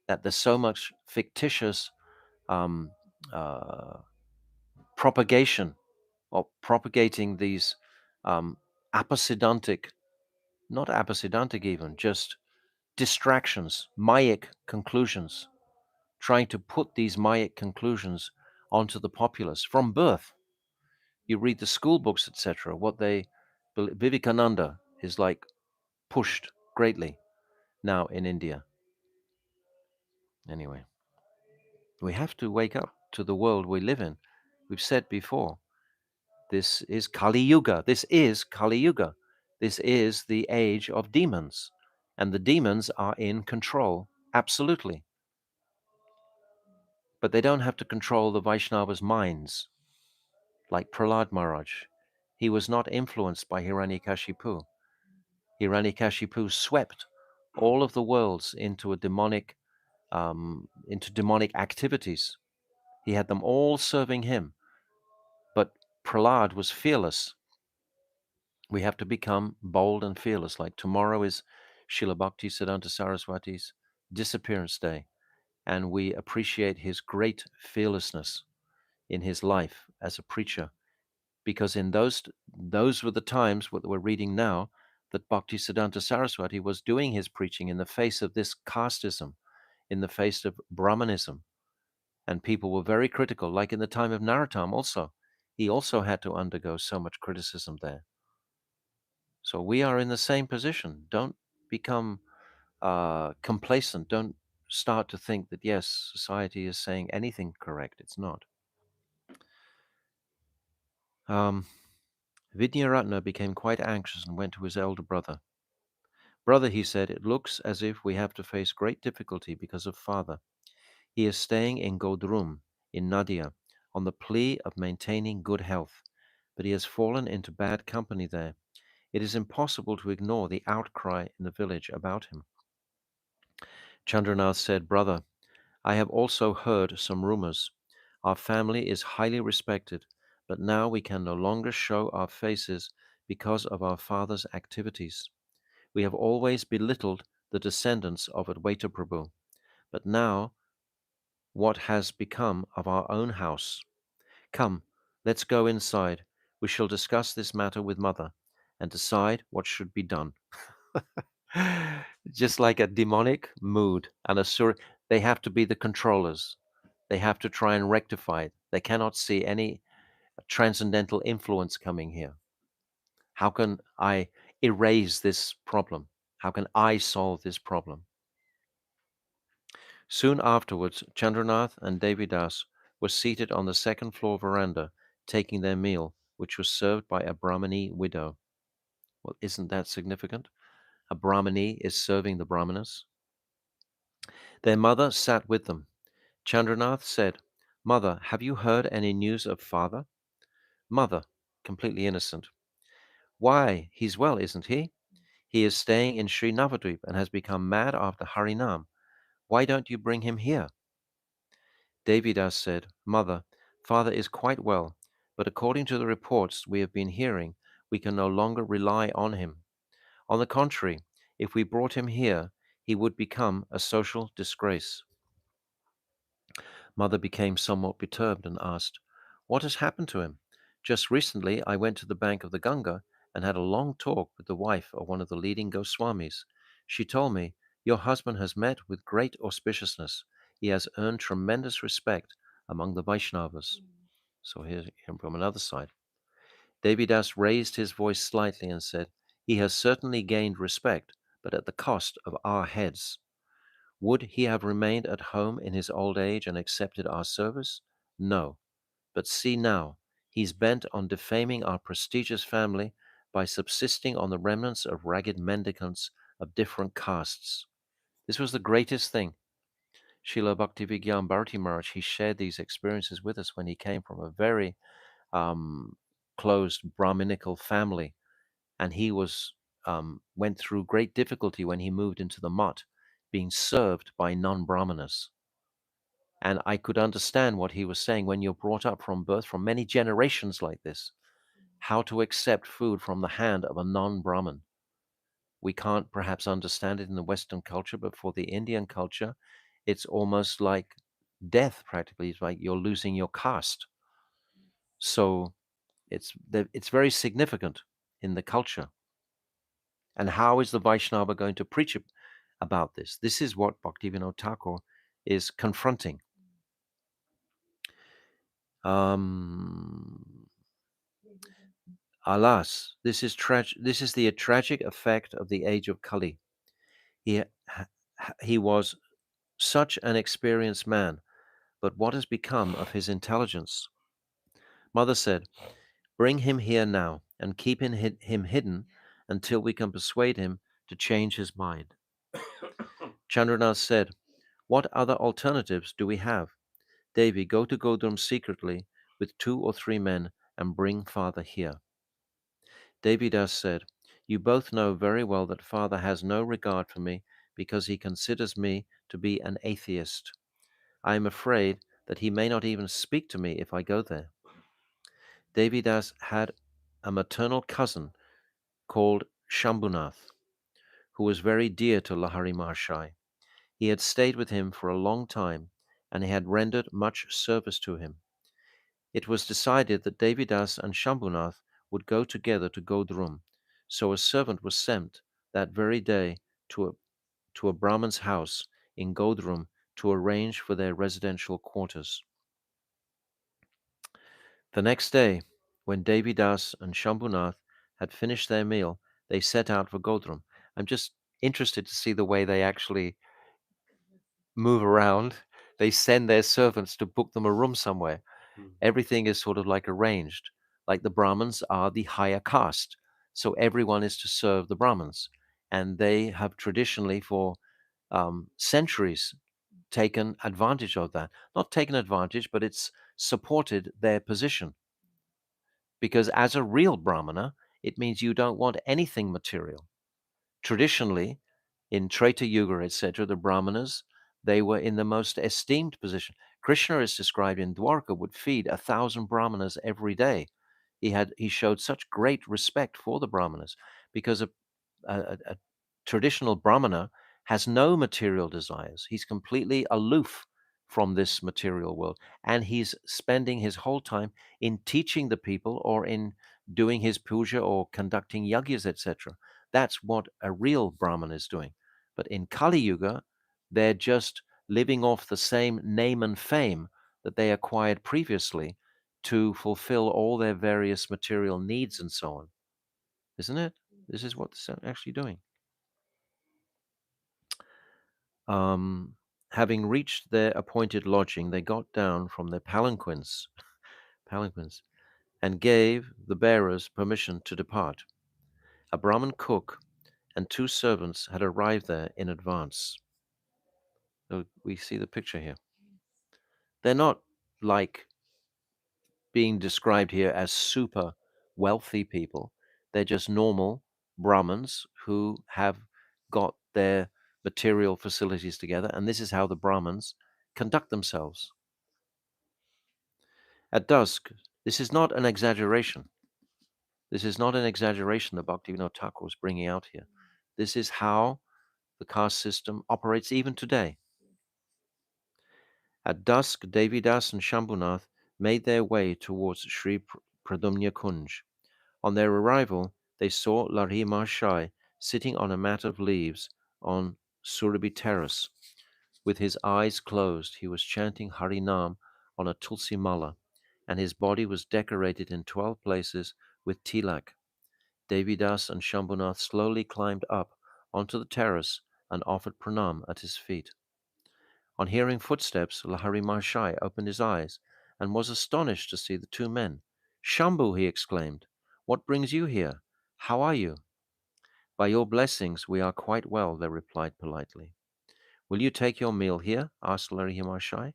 that there's so much fictitious um, uh, propagation or propagating these um, aposidantic, not aposidantic even, just distractions, Mayic conclusions, trying to put these Mayic conclusions onto the populace from birth. You read the school books, etc. Vivekananda is like pushed greatly now in India. Anyway, we have to wake up to the world we live in. We've said before, this is Kali Yuga. This is Kali Yuga. This is the age of demons. And the demons are in control, absolutely. But they don't have to control the Vaishnavas' minds, like Prahlad Maharaj. He was not influenced by Hiranyakashipu. Hiranyakashipu swept all of the worlds into demonic activities. He had them all serving him. But Prahlad was fearless. We have to become bold and fearless. Like tomorrow is Srila Bhakti Siddhanta Saraswati's disappearance day, and we appreciate his great fearlessness in his life as a preacher, because in those were the times what we're reading now that Bhakti Siddhanta Saraswati was doing his preaching in the face of this casteism, in the face of Brahmanism, and people were very critical. Like in the time of Narottam, also, he also had to undergo so much criticism there. So we are in the same position. Don't become complacent. Don't start to think that, yes, society is saying anything correct. It's not. Um, Vidyaratna became quite anxious and went to his elder brother. Brother, he said, it looks as if we have to face great difficulty because of father. He is staying in Godrum, in Nadia, on the plea of maintaining good health, but he has fallen into bad company there. It is impossible to ignore the outcry in the village about him. Chandranath said, Brother, I have also heard some rumors. Our family is highly respected, but now we can no longer show our faces because of our father's activities. We have always belittled the descendants of Advaita Prabhu, but now what has become of our own house? Come, let's go inside. We shall discuss this matter with mother and decide what should be done. Just like a demonic mood, and they have to be the controllers. They have to try and rectify it. They cannot see any transcendental influence coming here. How can I erase this problem? How can I solve this problem? Soon afterwards, Chandranath and Devidas were seated on the second floor veranda, taking their meal, which was served by a Brahmini widow. Well, isn't that significant? A Brahmini is serving the Brahmanas. Their mother sat with them. Chandranath said, Mother, have you heard any news of father? Mother, completely innocent. Why, he's well, isn't he? He is staying in Sri Navadvip and has become mad after Harinam. Why don't you bring him here? Devidas said, Mother, father is quite well, but according to the reports we have been hearing, we can no longer rely on him. On the contrary, if we brought him here, he would become a social disgrace. Mother became somewhat perturbed and asked, What has happened to him? Just recently I went to the bank of the Ganga and had a long talk with the wife of one of the leading Goswamis. She told me, Your husband has met with great auspiciousness. He has earned tremendous respect among the Vaishnavas. So here's from another side. Devidas raised his voice slightly and said, He has certainly gained respect, but at the cost of our heads. Would he have remained at home in his old age and accepted our service? No. But see now, he's bent on defaming our prestigious family by subsisting on the remnants of ragged mendicants of different castes. This was the greatest thing. Srila Bhaktivedanta Bharati Maharaj, he shared these experiences with us when he came from a very um, closed Brahminical family, and he went through great difficulty when he moved into the mutt, being served by non-Brahmanas. And I could understand what he was saying when you're brought up from birth, from many generations like this, how to accept food from the hand of a non-Brahmin. We can't perhaps understand it in the Western culture, but for the Indian culture, it's almost like death practically. It's like you're losing your caste. So it's very significant in the culture. And how is the Vaishnava going to preach about this? This is what Bhaktivinoda Thakur is confronting. Um, Alas, this is the tragic effect of the age of Kali. He, he was such an experienced man, but what has become of his intelligence? Mother said, Bring him here now and keep him hidden until we can persuade him to change his mind. Chandranath said, "What other alternatives do we have? Devi, go to Godrum secretly with 2 or 3 men and bring father here." Devidas said, "You both know very well that father has no regard for me because he considers me to be an atheist. I am afraid that he may not even speak to me if I go there." Devidas had a maternal cousin called Shambhunath, who was very dear to Lahari Mahashai. He had stayed with him for a long time, and he had rendered much service to him. It was decided that Devidas and Shambhunath would go together to Godrum, so a servant was sent that very day to a Brahman's house in Godrum to arrange for their residential quarters. The next day, when Devidas and Shambhunath had finished their meal, they set out for Godrum. I'm just interested to see the way they actually move around. They send their servants to book them a room somewhere. Mm. Everything is sort of like arranged. Like the Brahmins are the higher caste. So everyone is to serve the Brahmins. And they have traditionally, for centuries, taken advantage of that. Not taken advantage, but it's supported their position. Because as a real Brahmana, it means you don't want anything material. Traditionally, in Treta Yuga, etc., the Brahmanas, they were in the most esteemed position. Krishna is described in Dwarka would feed 1,000 Brahmanas every day. He showed such great respect for the Brahmanas because a traditional Brahmana has no material desires. He's completely aloof from this material world, and he's spending his whole time in teaching the people or in doing his puja or conducting yagyas, etc. That's what a real Brahman is doing. But in Kali Yuga, they're just living off the same name and fame that they acquired previously to fulfill all their various material needs and so on. Isn't it? This is what it's actually doing. Um, Having reached their appointed lodging, they got down from their palanquins, and gave the bearers permission to depart. A Brahmin cook and 2 servants had arrived there in advance. So we see the picture here. They're not like being described here as super wealthy people. They're just normal Brahmins who have got their material facilities together, and this is how the Brahmins conduct themselves. At dusk, this is not an exaggeration. This is not an exaggeration that Bhaktivinoda Thakur was bringing out here. This is how the caste system operates even today. At dusk, Devidas and Shambhunath made their way towards Sri Pradumnya Kunj. On their arrival, they saw Larhi Mahashai sitting on a mat of leaves on Surabhi terrace. With his eyes closed, he was chanting Harinam on a tulsi mala, and his body was decorated in 12 places with tilak. Devidas and Shambhunath slowly climbed up onto the terrace and offered pranam at his feet. On hearing footsteps, Lahari Mahashai opened his eyes and was astonished to see the 2 men. "Shambhu," he exclaimed, "what brings you here? How are you?" "By your blessings, we are quite well," they replied politely. "Will you take your meal here?" asked Lahari Mahashai.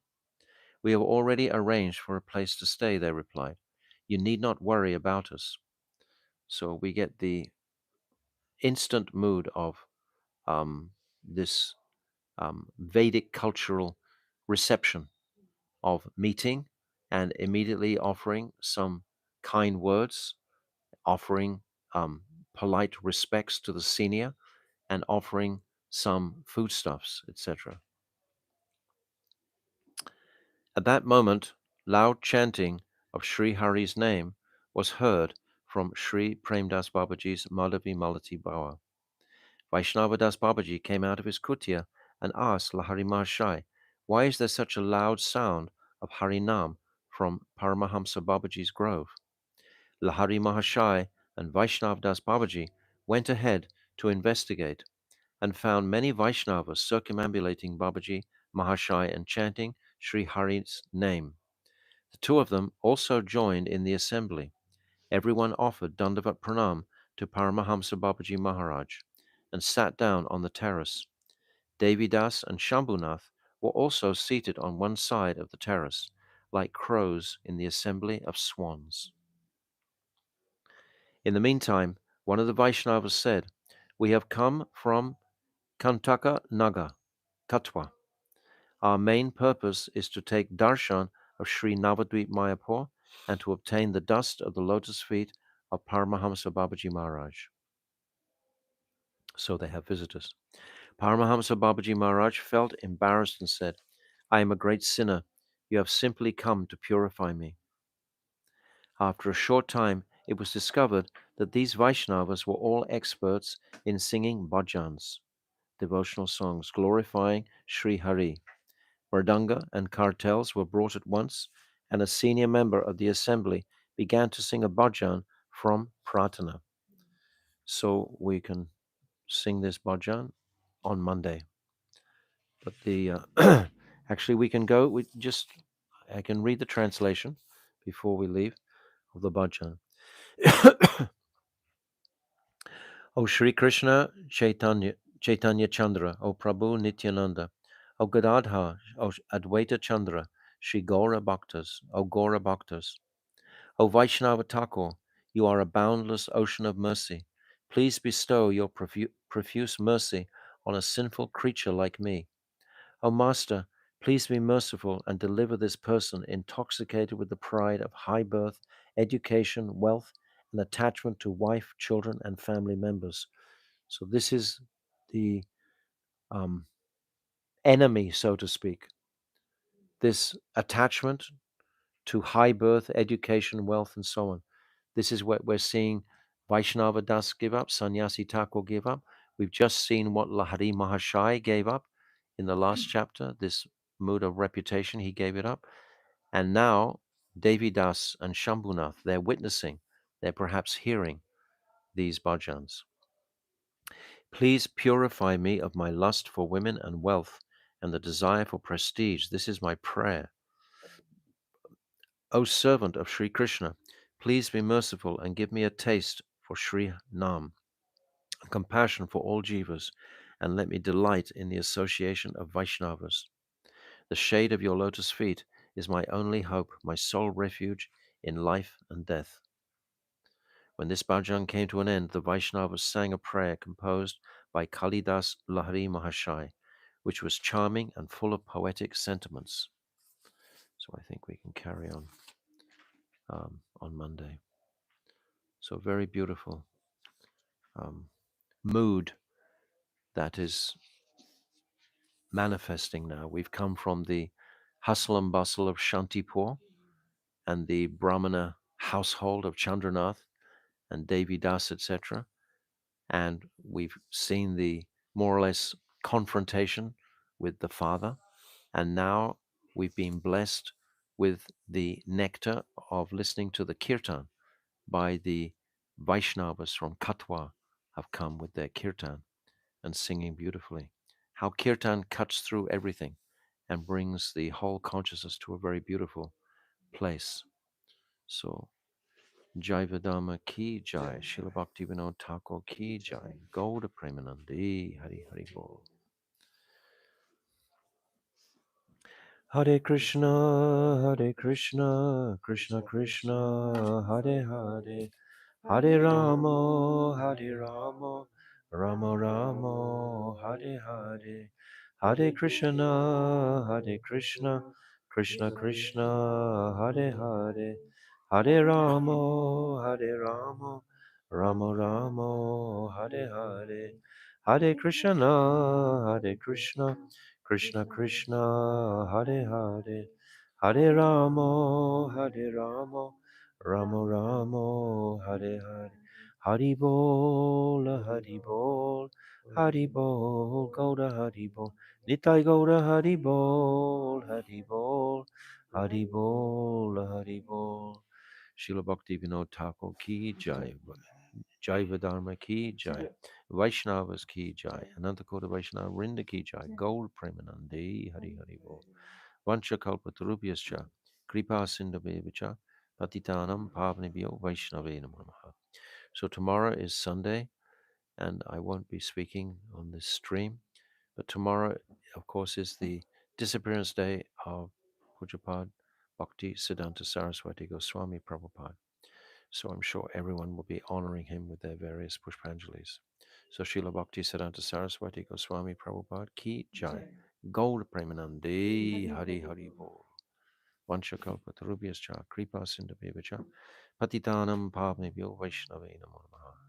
"We have already arranged for a place to stay," they replied. "You need not worry about us." So we get the instant mood of this Vedic cultural reception of meeting and immediately offering some kind words, offering polite respects to the senior, and offering some foodstuffs, etc. At that moment, loud chanting of Sri Hari's name was heard from Sri Premdas Babaji's Madhavi Malati Bawa. Vaishnavadas Babaji came out of his kutia and asked Lahari Mahashai, "Why is there such a loud sound of Harinam from Paramahamsa Babaji's grove?" Lahari Mahashai and Vaishnavadas Babaji went ahead to investigate and found many Vaishnavas circumambulating Babaji Mahashai and chanting Sri Hari's name. The 2 of them also joined in the assembly. Everyone offered Dandavat Pranam to Paramahamsa Babaji Maharaj and sat down on the terrace. Devidas and Shambhunath were also seated on one side of the terrace, like crows in the assembly of swans. In the meantime, one of the Vaishnavas said, "We have come from Kantaka Naga, Katwa. Our main purpose is to take darshan of Sri Navadvip Mayapur and to obtain the dust of the lotus feet of Paramahamsa Babaji Maharaj." So they have visitors. Paramahamsa Babaji Maharaj felt embarrassed and said, "I am a great sinner. You have simply come to purify me." After a short time, it was discovered that these Vaishnavas were all experts in singing bhajans, devotional songs glorifying Sri Hari. Mridanga and cartels were brought at once, and a senior member of the assembly began to sing a bhajan from Pratana. So we can sing this bhajan on Monday. But the actually we can go. We just I can read the translation before we leave of the bhajan. O Shri Krishna Chaitanya Chandra, O Prabhu Nityananda, O Gadadha, O Advaita Chandra, Shri Gaura Bhaktas, O Gaura Bhaktas, O Vaishnava Thakur, you are a boundless ocean of mercy. Please bestow your profuse mercy on a sinful creature like me. O Master, please be merciful and deliver this person intoxicated with the pride of high birth, education, wealth, and attachment to wife, children, and family members. So this is the um, enemy, so to speak. This attachment to high birth, education, wealth, and so on. This is what we're seeing Vaishnava Das give up, Sannyasi Thakur give up. We've just seen what Lahari Mahashai gave up in the last chapter, this mood of reputation, he gave it up. And now Devi Das and Shambhunath, they're witnessing, they're perhaps hearing these bhajans. Please purify me of my lust for women and wealth and the desire for prestige. This is my prayer. O servant of Sri Krishna, please be merciful and give me a taste for Sri Nam, a compassion for all jivas, and let me delight in the association of Vaishnavas. The shade of your lotus feet is my only hope, my sole refuge in life and death. When this bhajan came to an end, the Vaishnavas sang a prayer composed by Kalidas Lahari Mahashai, which was charming and full of poetic sentiments. So I think we can carry on Monday. So very beautiful mood that is manifesting now. We've come from the hustle and bustle of Shantipur and the Brahmana household of Chandranath and Devi Das, etc. And we've seen the more or less confrontation with the father. And now we've been blessed with the nectar of listening to the kirtan by the Vaishnavas from Katwa have come with their kirtan and singing beautifully. How kirtan cuts through everything and brings the whole consciousness to a very beautiful place. So, Jaiva Dharma ki jai, Srila Bhakti Vinod Thakur ki jai, Gauda Premanandi, Hari Hari Bol. Hare Krishna, Krishna Krishna, Hare Hare, Hare Rama, Rama Rama, Hare Hare, Hare Krishna, Krishna Krishna, Hare Hare, Hare Rama, Rama Rama, Hare Hare, Hare Krishna, Krishna Krishna, Hare Hare, Hare Rama, Rama Rama, Hare Hare. Hari Bol, Hari Bol, Hari Bol, Gauda Hari Bol, Nitai Gauda Hari Bol, Hari Bol, Hari Bol, Hari Bol. Srila Bhakti Vinod Thakur ki jai, Jaiva Dharma ki jai, Vaishnavas ki jai, Anantakota Vaishnava Rinda ki jai, Gaur Premanandi, Hari Hari Bol. Vancha Kalpatarubhyascha, Kripa Sindhabevicha, Patitanam Pavnibhyo Vaishnave Namaha. So tomorrow is Sunday, and I won't be speaking on this stream, But tomorrow, of course, is the disappearance day of Pujapad Bhakti Siddhanta Saraswati Goswami Prabhupada. So I'm sure everyone will be honoring him with their various Pushpanjalis. So Srila Bhakti Siddhanta Saraswati Goswami Prabhupada Ki Jai. Gaur Premanande Hari Hari Bol. Vanchakalpatarubhyascha Kripa Sindhabhevacha Patitanam Pavnebhyo Vaishnave Namo Namaha.